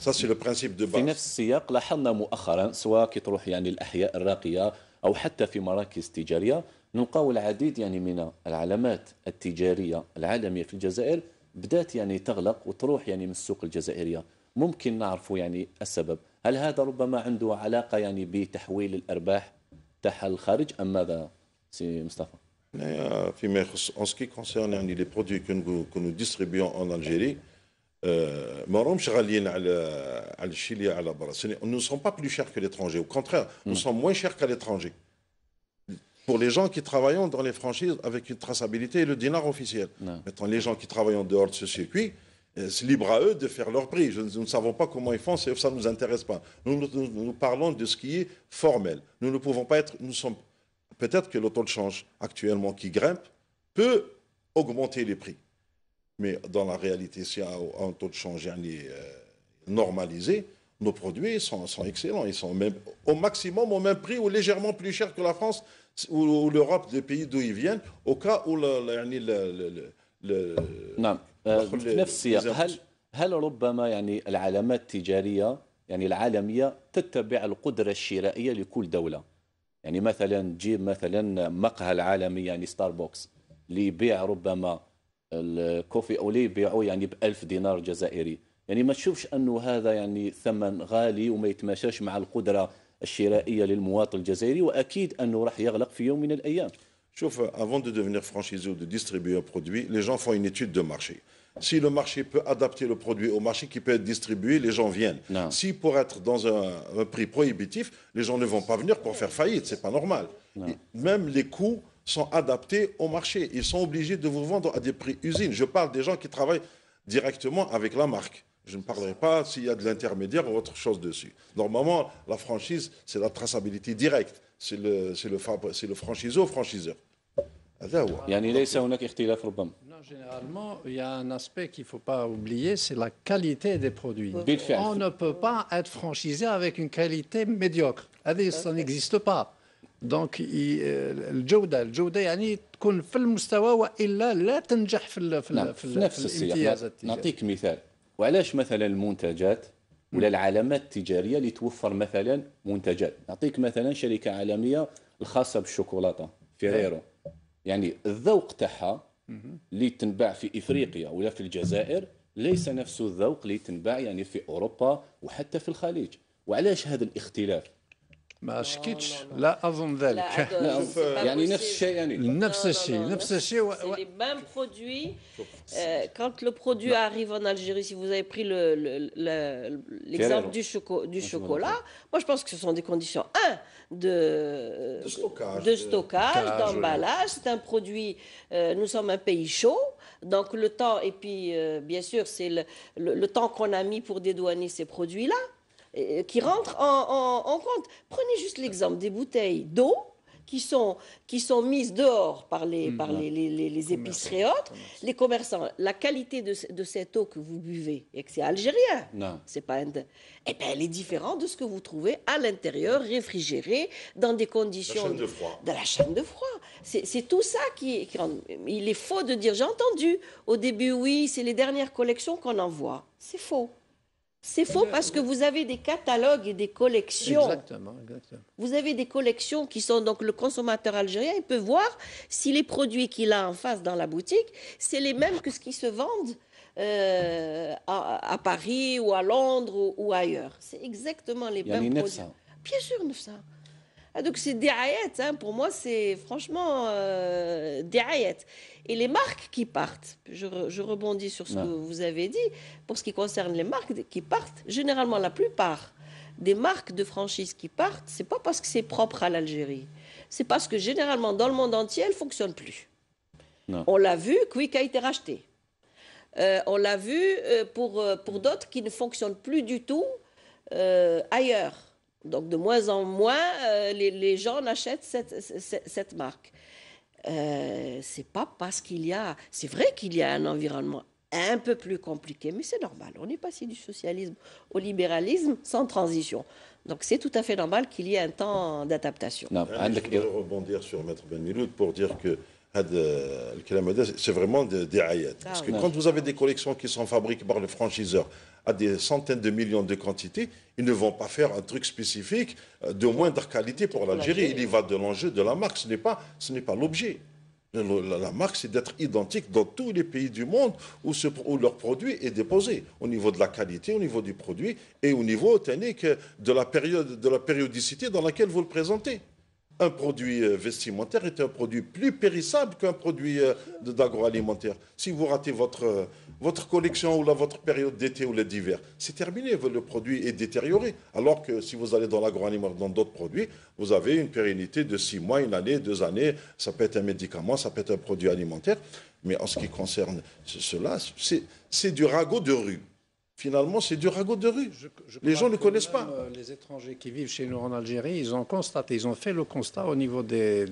Ça, c'est le principe de base. في نفس السياق لاحظنا مؤخرا سواء كي تروح يعني الأحياء الراقية أو حتى في مراكز تجارية نلقاو العديد يعني من العلامات التجارية العالمية في الجزائر بدأت يعني تغلق وتروح يعني من السوق الجزائرية. ممكن نعرف يعني السبب؟ هل هذا ربما عنده علاقة يعني بتحويل الأرباح تاع الخارج أم ماذا سي مصطفى؟ فيما يخص en ce qui concerne يعني les produits que nous distribuons en Algérie ما راهمش غاليين على الشيلية على برا. Nous ne sommes pas plus chers que l'étranger. Au contraire, nous sommes moins chers qu'à l'étranger. Pour les gens qui travaillent dans les franchises avec une traçabilité et le dinar officiel. Maintenant, les gens qui travaillent en dehors de ce circuit, c'est libre à eux de faire leur prix. Nous ne savons pas comment ils font, ça ne nous intéresse pas. Nous parlons de ce qui est formel. Nous ne pouvons pas être... Peut-être que le taux de change actuellement qui grimpe peut augmenter les prix. Mais dans la réalité, s'il y a un taux de change normalisé, nos produits sont excellents. Ils sont même au maximum au même prix ou légèrement plus chers que la France ou l'Europe, des pays d'où ils viennent, au cas où نعم في نفس السياق هل ربما يعني العلامات التجارية يعني العالمية تتبع القدرة الشرائية لكل دولة؟ يعني مثلا تجيب مثلا مقهى العالمي يعني ستاربوكس اللي يبيع ربما الكوفي او اللي يبيعوا يعني ب1000 دينار جزائري، يعني ما تشوفش انه هذا يعني ثمن غالي وما يتماشاش مع القدرة الشرائية للمواطن الجزائري، واكيد انه راح يغلق في يوم من الايام. Sauf avant de devenir franchisé ou de distribuer un produit, les gens font une étude de marché. Si le marché peut adapter le produit au marché qui peut être distribué, les gens viennent. Non. Si pour être dans un prix prohibitif, les gens ne vont pas venir pour faire faillite, c'est pas normal. Même les coûts sont adaptés au marché. Ils sont obligés de vous vendre à des prix usines. Je parle des gens qui travaillent directement avec la marque. Je ne parlerai pas s'il y a de l'intermédiaire ou autre chose dessus. Normalement, la franchise, c'est la traçabilité directe. C'est le franchiseur. يعني ليس هناك اختلاف ربما. Non, généralement, il y a un aspect qu'il ne faut pas oublier, c'est la qualité des produits. On ne peut pas être franchisé avec une qualité médiocre. Ça n'existe pas. Donc, الجودة يعني تكون في المستوى وإلا لا تنجح في نفس السياق. نعطيك مثال. وعلاش مثلا المنتجات ولا العلامات التجارية اللي توفر مثلا منتجات. نعطيك مثلا شركة عالمية الخاصة بالشوكولاتة فيريرو. يعني الذوق تاعها اللي تنباع في افريقيا ولا في الجزائر ليس نفس الذوق اللي تنباع يعني في اوروبا وحتى في الخليج. وعلاش هذا الاختلاف؟ ما شكيتش، لا اظن ذلك. يعني نفس الشيء يعني نفس الشيء c'est les mêmes produits. Quand le produit arrive en Algérie, si vous avez pris l'exemple du chocolat, moi je pense que ce sont des conditions de stockage, d'emballage. C'est un produit, nous sommes un pays chaud, donc le temps, et puis bien sûr c'est le temps qu'on a mis pour dédouaner ces produits-là qui rentrent en compte. Prenez juste l'exemple des bouteilles d'eau qui sont mises dehors par les épiceries et autres, les commerçants. La qualité de cette eau que vous buvez, et que c'est algérien, c'est pas eh ben, elle est différente de ce que vous trouvez à l'intérieur, réfrigéré, dans des conditions de la chaîne de froid. C'est tout ça qui il est faux de dire. J'ai entendu au début, oui, c'est les dernières collections qu'on envoie. C'est faux. C'est faux parce que vous avez des catalogues et des collections. Exactement. Vous avez des collections qui sont donc le consommateur algérien, il peut voir si les produits qu'il a en face dans la boutique, c'est les mêmes que ce qui se vendent à Paris ou à Londres ou ailleurs. C'est exactement les mêmes produits. Bien sûr, ça. Donc c'est des ayats, hein. Pour moi c'est franchement des ayats. Et les marques qui partent, je rebondis sur ce que vous avez dit, pour ce qui concerne les marques qui partent, généralement la plupart des marques de franchise qui partent, c'est pas parce que c'est propre à l'Algérie, c'est parce que généralement dans le monde entier, elles ne fonctionnent plus. On l'a vu, Quick a été racheté. On l'a vu pour d'autres qui ne fonctionnent plus du tout ailleurs. Donc de moins en moins, les gens n'achètent cette marque. C'est pas parce qu'il y a... C'est vrai qu'il y a un environnement un peu plus compliqué, mais c'est normal. On est passé du socialisme au libéralisme sans transition. Donc c'est tout à fait normal qu'il y ait un temps d'adaptation. Je voudrais rebondir sur Maître Ben Miloud pour dire que C'est vraiment des ayats. Parce que quand vous avez des collections qui sont fabriquées par les franchiseurs à des centaines de millions de quantités, ils ne vont pas faire un truc spécifique de moindre qualité pour l'Algérie. Il y va de l'enjeu de la marque, ce n'est pas l'objet. La marque, c'est d'être identique dans tous les pays du monde où leur produit est déposé, au niveau de la qualité, au niveau du produit et au niveau de la périodicité dans laquelle vous le présentez. Un produit vestimentaire est un produit plus périssable qu'un produit d'agroalimentaire. Si vous ratez votre collection ou votre période d'été ou l'hiver, c'est terminé, le produit est détérioré. Alors que si vous allez dans l'agroalimentaire, dans d'autres produits, vous avez une pérennité de 6 mois, 1 année, 2 années. Ça peut être un médicament, ça peut être un produit alimentaire. Mais en ce qui concerne cela, c'est du ragot de rue. Finalement, c'est du ragot de rue. Les gens ne connaissent pas. Les étrangers qui vivent chez nous en Algérie, ils ont constaté, ils ont fait le constat au niveau des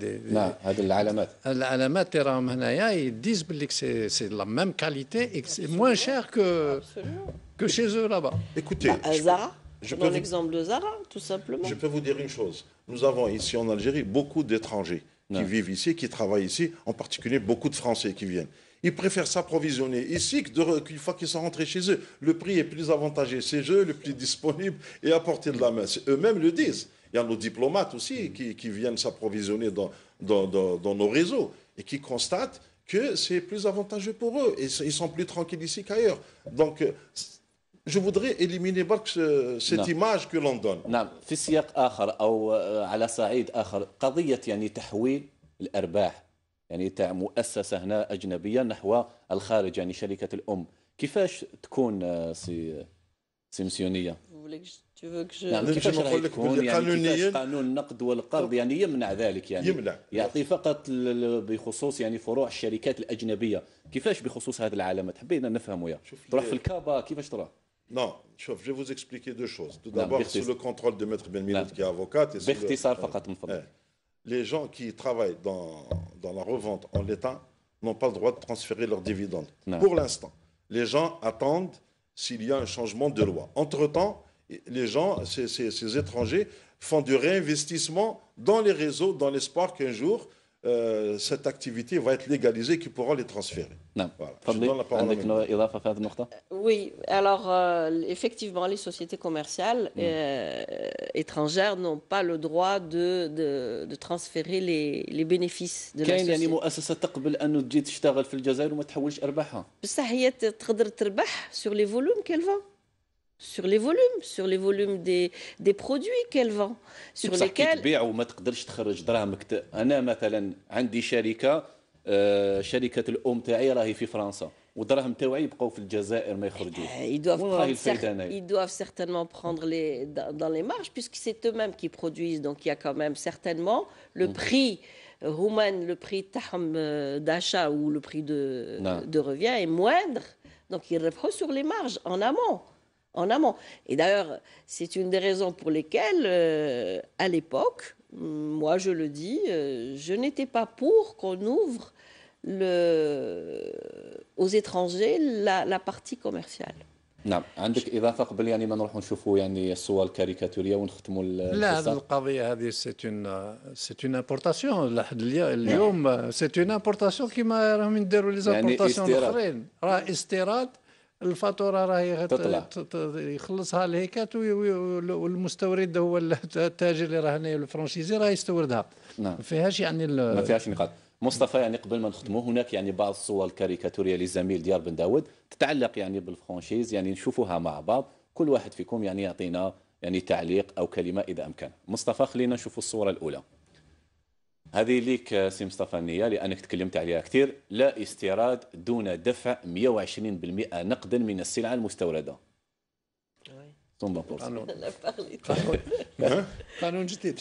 العلامات راهم هنايا, ils disent que c'est de la même qualité et que c'est moins cher que chez eux là-bas. Écoutez, Zara, je prends l'exemple de Zara, tout simplement. Je peux vous dire une chose. Nous avons ici en Algérie beaucoup d'étrangers qui vivent ici, qui travaillent ici, en particulier beaucoup de Français qui viennent. Ils préfèrent s'approvisionner ici qu'une fois qu'ils sont rentrés chez eux. Le prix est plus avantageux chez eux, le plus disponible et à portée de la main. Eux-mêmes le disent. Il y a nos diplomates aussi qui viennent s'approvisionner dans nos réseaux et qui constatent que c'est plus avantageux pour eux et ils sont plus tranquilles ici qu'ailleurs. Donc, je voudrais éliminer cette image que l'on donne. نعم في سياق آخر أو على صعيد آخر قضية يعني تحويل الأرباح يعني تاع مؤسسة هنا أجنبية نحو الخارج يعني شركة الأم كيفاش تكون سي مسيونية؟ نعم كيفاش راح تكون يعني كيفاش قانون النقد والقرض يعني يمنع ذلك يعني يعطي فقط بخصوص يعني فروع الشركات الأجنبية كيفاش بخصوص هذه العلامات حبينا نفهموا يا تروح في الكابا كيفاش تروح؟ Non, je vais vous expliquer 2 choses. Tout d'abord, sous le contrôle de Maître Benminoud qui est avocate. Les gens qui travaillent dans la revente en l'état n'ont pas le droit de transférer leurs dividendes. Pour l'instant, les gens attendent s'il y a un changement de loi. Entre-temps, les gens, ces étrangers, font du réinvestissement dans les réseaux dans l'espoir qu'un jour, cette activité va être légalisée et qu'ils pourront les transférer. Voilà. Oui, alors effectivement, les sociétés commerciales étrangères n'ont pas le droit de transférer les bénéfices de la société. يعني مؤسسة تقبل أنه تجي تشتغل في الجزائر وما تحولش أرباحها. بصح هي تقدر تربح sur les volumes qu'elle vend. Sur les volumes des produits qu'elle vend, sur lesquels تبيع وما تقدرش تخرج دراهمك. أنا مثلا عندي شركة الأم تاعي راهي في فرنسا ودراهم تاعي يبقوا في الجزائر ما يخرجوش. Ils doivent certainement prendre dans les marges puisque c'est eux-mêmes qui produisent, donc il y a quand même certainement le prix le prix d'achat ou le prix de revient est moindre, donc ils reprennent sur les marges en amont. Et d'ailleurs, c'est une des raisons pour lesquelles, à l'époque, moi je le dis, je n'étais pas pour qu'on ouvre aux étrangers la partie commerciale. نعم عندك إضافة قبل يعني ما نروحوا نشوفوا يعني الصور الكاريكاتورية ونختموا لا هذه القضية هذه c'est une importation لحد اليوم c'est une importation كيما راهم يديروا لي زامبورتاسيون اخرين راه استيراد الفاتوره راهي يخلصها الهيكات والمستورد هو التاجر اللي راه هنا الفرنشيزي راه يستوردها. ما فيهاش يعني ما فيهاش نقاط. مصطفى يعني قبل ما نختموا هناك يعني بعض الصور الكاريكاتوريه للزميل ديار بن داود تتعلق يعني بالفرنشيز يعني نشوفوها مع بعض كل واحد فيكم يعني يعطينا يعني تعليق او كلمه اذا امكن. مصطفى خلينا نشوفوا الصوره الاولى. هذه ليك سي مصطفى النية لأنك تكلمت عليها كثير. لا استيراد دون دفع 120% نقدا من السلعة المستوردة. قانون جديد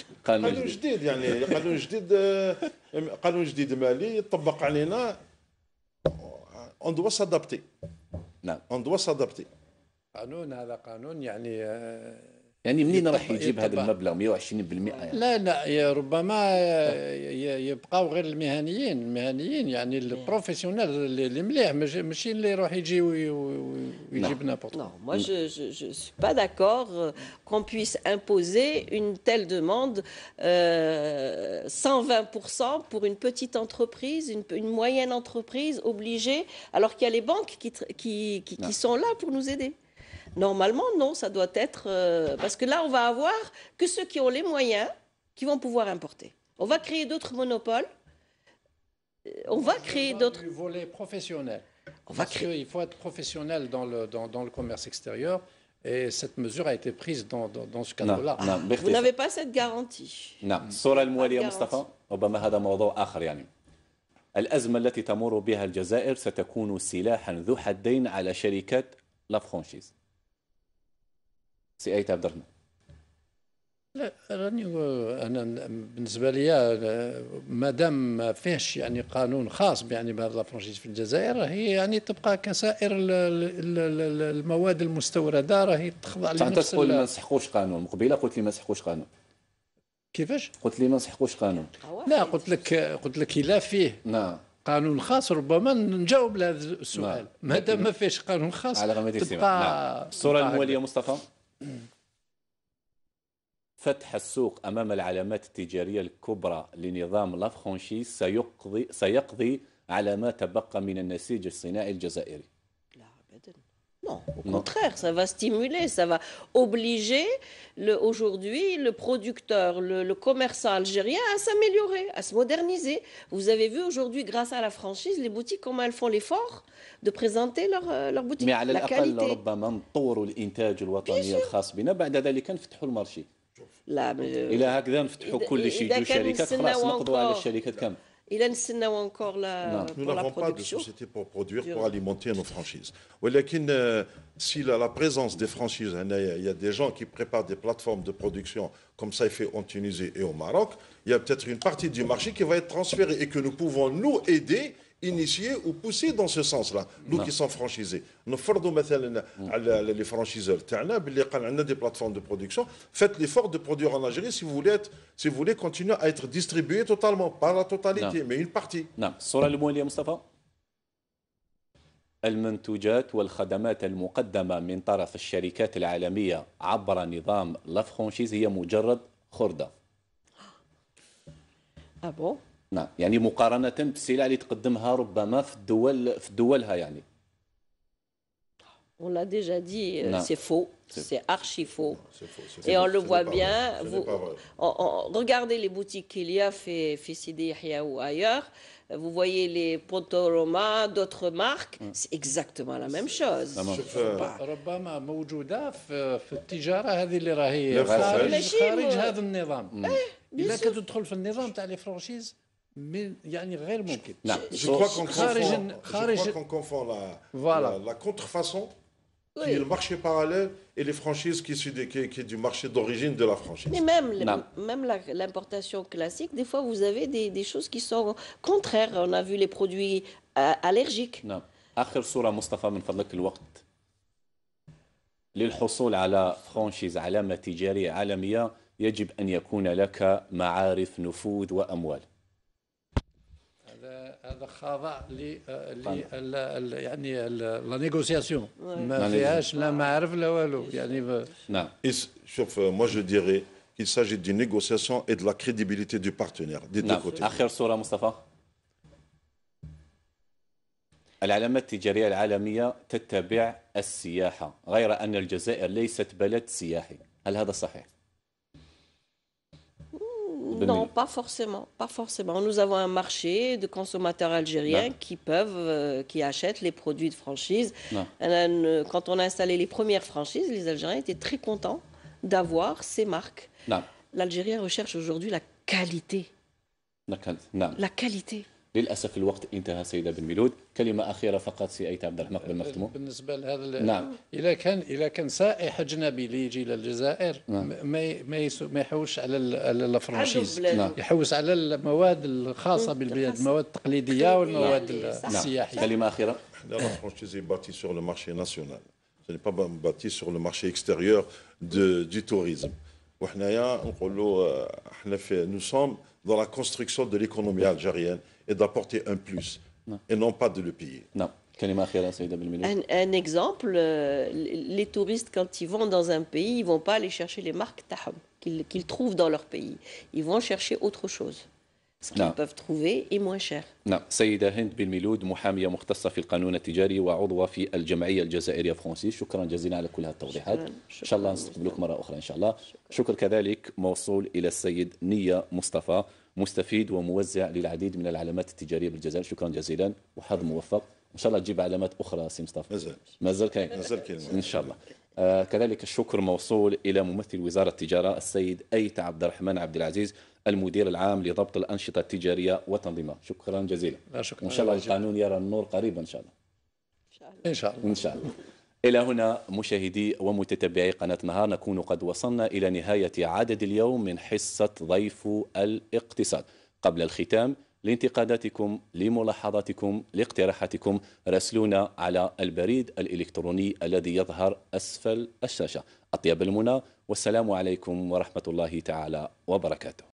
يعني قانون جديد مالي يطبق علينا. on doit s'adapter. نعم on doit s'adapter. قانون هذا قانون يعني يعني منين راح يجيب هذا المبلغ 120%؟ يعني لا ربما يبقاو غير المهنيين يعني البروفيسيونيل اللي مليح ماشي اللي يروح يجي ويجيب نابورت. Non, moi je suis pas d'accord qu'on puisse imposer une telle demande 120% pour une petite entreprise, une moyenne entreprise obligée, alors qu'il y a les banques qui sont là pour nous aider. Normalement, non, ça doit être... parce que là, on va avoir que ceux qui ont les moyens qui vont pouvoir importer. On va créer d'autres monopoles. On va créer d'autres... Du volet professionnel. On va créer... Il faut être professionnel dans le commerce extérieur. Et cette mesure a été prise dans ce cadre-là. Vous n'avez pas cette garantie. نعم. الصورة الموالية مصطفى، ربما هذا موضوع آخر. يعني الأزمة التي تمر بها الجزائر ستكون سلاحا ذو حدين على شركات لا فرانشيز. سي أيت عبد الرحمن. لا راني انا بالنسبه لي ما دام ما فيهش يعني قانون خاص يعني بهذا الفرنشيز في الجزائر، هي يعني تبقى كسائر المواد المستورده، راهي تخضع لنفس. انت تقول ما نسحقوش قانون، مقبله قلت لي ما نسحقوش قانون. كيفاش؟ قلت لي ما نسحقوش قانون. لا قلت لك الا فيه قانون خاص ربما نجاوب لهذا السؤال. ما دام ما فيهش قانون خاص على غمية تبقى. الصوره المواليه مصطفى، فتح السوق أمام العلامات التجارية الكبرى لنظام لا فرانشيز سيقضي على ما تبقى من النسيج الصناعي الجزائري. لا أبدا. Non, au contraire, ça va stimuler, ça va obliger aujourd'hui le producteur, le commerçant algérien à s'améliorer, à se moderniser. Vous avez vu aujourd'hui, grâce à la franchise, les boutiques, comment elles font l'effort de présenter leur boutique. Mais على الأقل ربما نطوروا الإنتاج الوطني الخاص بنا، بعد ذلك نفتحوا المارشي. لا إلى هكذا نفتحوا كل شيء، يجوا شركات خلاص نقضوا على الشركات كامل. Il a encore Nous n'avons pas de société pour produire, pour alimenter nos franchises. Si la présence des franchises, il y a des gens qui préparent des plateformes de production, comme ça est fait en Tunisie et au Maroc, il y a peut-être une partie du marché qui va être transférée et que nous pouvons nous aider, initier ou pousser dans ce sens-là, nous qui sommes franchisés. Nous faisons مثلا les franchiseurs تاعنا باللي قال عندنا des plateformes de production, faites l'effort de produire en Algérie si vous voulez continuer à être distribué totalement, pas la totalité, mais une partie. نعم. الصورة الموالية مصطفى، المنتوجات والخدمات المقدمة من طرف الشركات العالمية عبر نظام لا فرانشيز هي مجرد خردة. Ah bon? نعم، يعني مقارنة بالسلع اللي تقدمها ربما في دولها يعني. On l'a déjà dit, c'est faux, c'est archi faux. Et on le voit bien. Regardez les boutiques qu'il y a fait Sidi Yahya ou ailleurs. Vous voyez les Pontoroma, d'autres marques, c'est exactement la même chose. ربما موجودة في التجارة هذه اللي راهي خارج هذا النظام. إذا كتدخل في النظام تاع لي فرانشيز يعني غير ممكن. Je crois qu'on confond la contrefaçon qui est le marché parallèle et les franchises qui est du marché d'origine de la franchise. Mais même l'importation classique, des fois vous avez des choses qui sont contraires. On a vu les produits allergiques. نعم. آخر صورة مصطفى من فضلك، الوقت. للحصول على فرانشيز علامة تجارية عالمية يجب أن يكون لك معارف، نفوذ وأموال. هذا خاضع يعني لا نيغوسياسيون، ما فيهاش لا معرف لا والو يعني. نعم. Moi je dirais qu'il s'agit d'une négociation et de la crédibilité du partenaire des deux côtés. آخر صورة مصطفى، العلامات التجارية العالمية تتبع السياحة، غير أن الجزائر ليست بلد سياحي، هل هذا صحيح؟ Non, pas forcément, pas forcément. Nous avons un marché de consommateurs algériens qui achètent les produits de franchise. Quand on a installé les premières franchises, les Algériens étaient très contents d'avoir ces marques. L'Algérie recherche aujourd'hui la qualité. La qualité. للأسف الوقت انتهى سيدة بن ميلود. كلمة أخيرة فقط سي أيت عبد الرحمن قبل ما نختموا. بالنسبة لهذا إذا كان سائح أجنبي اللي يجي للجزائر ما يحوش على الفرنشيز، يحوس على المواد الخاصة بالبلاد، المواد التقليدية والمواد السياحية. كلمة أخيرة. La franchise est bâtie sur le marché national. Ce n'est pas bâti sur le marché extérieur du tourisme. Nous sommes dans la construction de l'économie algérienne et d'apporter un plus et non pas de le payer. Un exemple, les touristes, quand ils vont dans un pays, ils ne vont pas aller chercher les marques taham qu'ils trouvent dans leur pays. Ils vont chercher autre chose. Ce qu'ils peuvent trouver est moins cher. نعم سيدة هند بن ميلود محامية مختصة في القانون التجاري وعضوة في الجمعية الجزائرية فرنسيس، شكرا جزيلا على كل هذه التوضيحات. إن شاء الله نستقبلك مرة أخرى إن شاء الله. شكر كذلك موصول إلى السيد نية مصطفى، مستفيد وموزع للعديد من العلامات التجارية بالجزائر، شكرا جزيلا وحظ موفق. إن شاء الله تجيب علامات أخرى سي مصطفى. مازال كاين إن شاء الله. كذلك الشكر موصول إلى ممثل وزارة التجارة السيد أيت عبد الرحمن عبد العزيز، المدير العام لضبط الأنشطة التجارية وتنظيمها، شكرا جزيلا. وإن شاء الله القانون يرى النور قريبا إن شاء الله. إن شاء الله. إلى هنا مشاهدي ومتتبعي قناة نهار نكون قد وصلنا إلى نهاية عدد اليوم من حصة ضيف الاقتصاد. قبل الختام لانتقاداتكم، لملاحظاتكم، لاقتراحاتكم راسلونا على البريد الإلكتروني الذي يظهر أسفل الشاشة. أطيب المنى والسلام عليكم ورحمة الله تعالى وبركاته.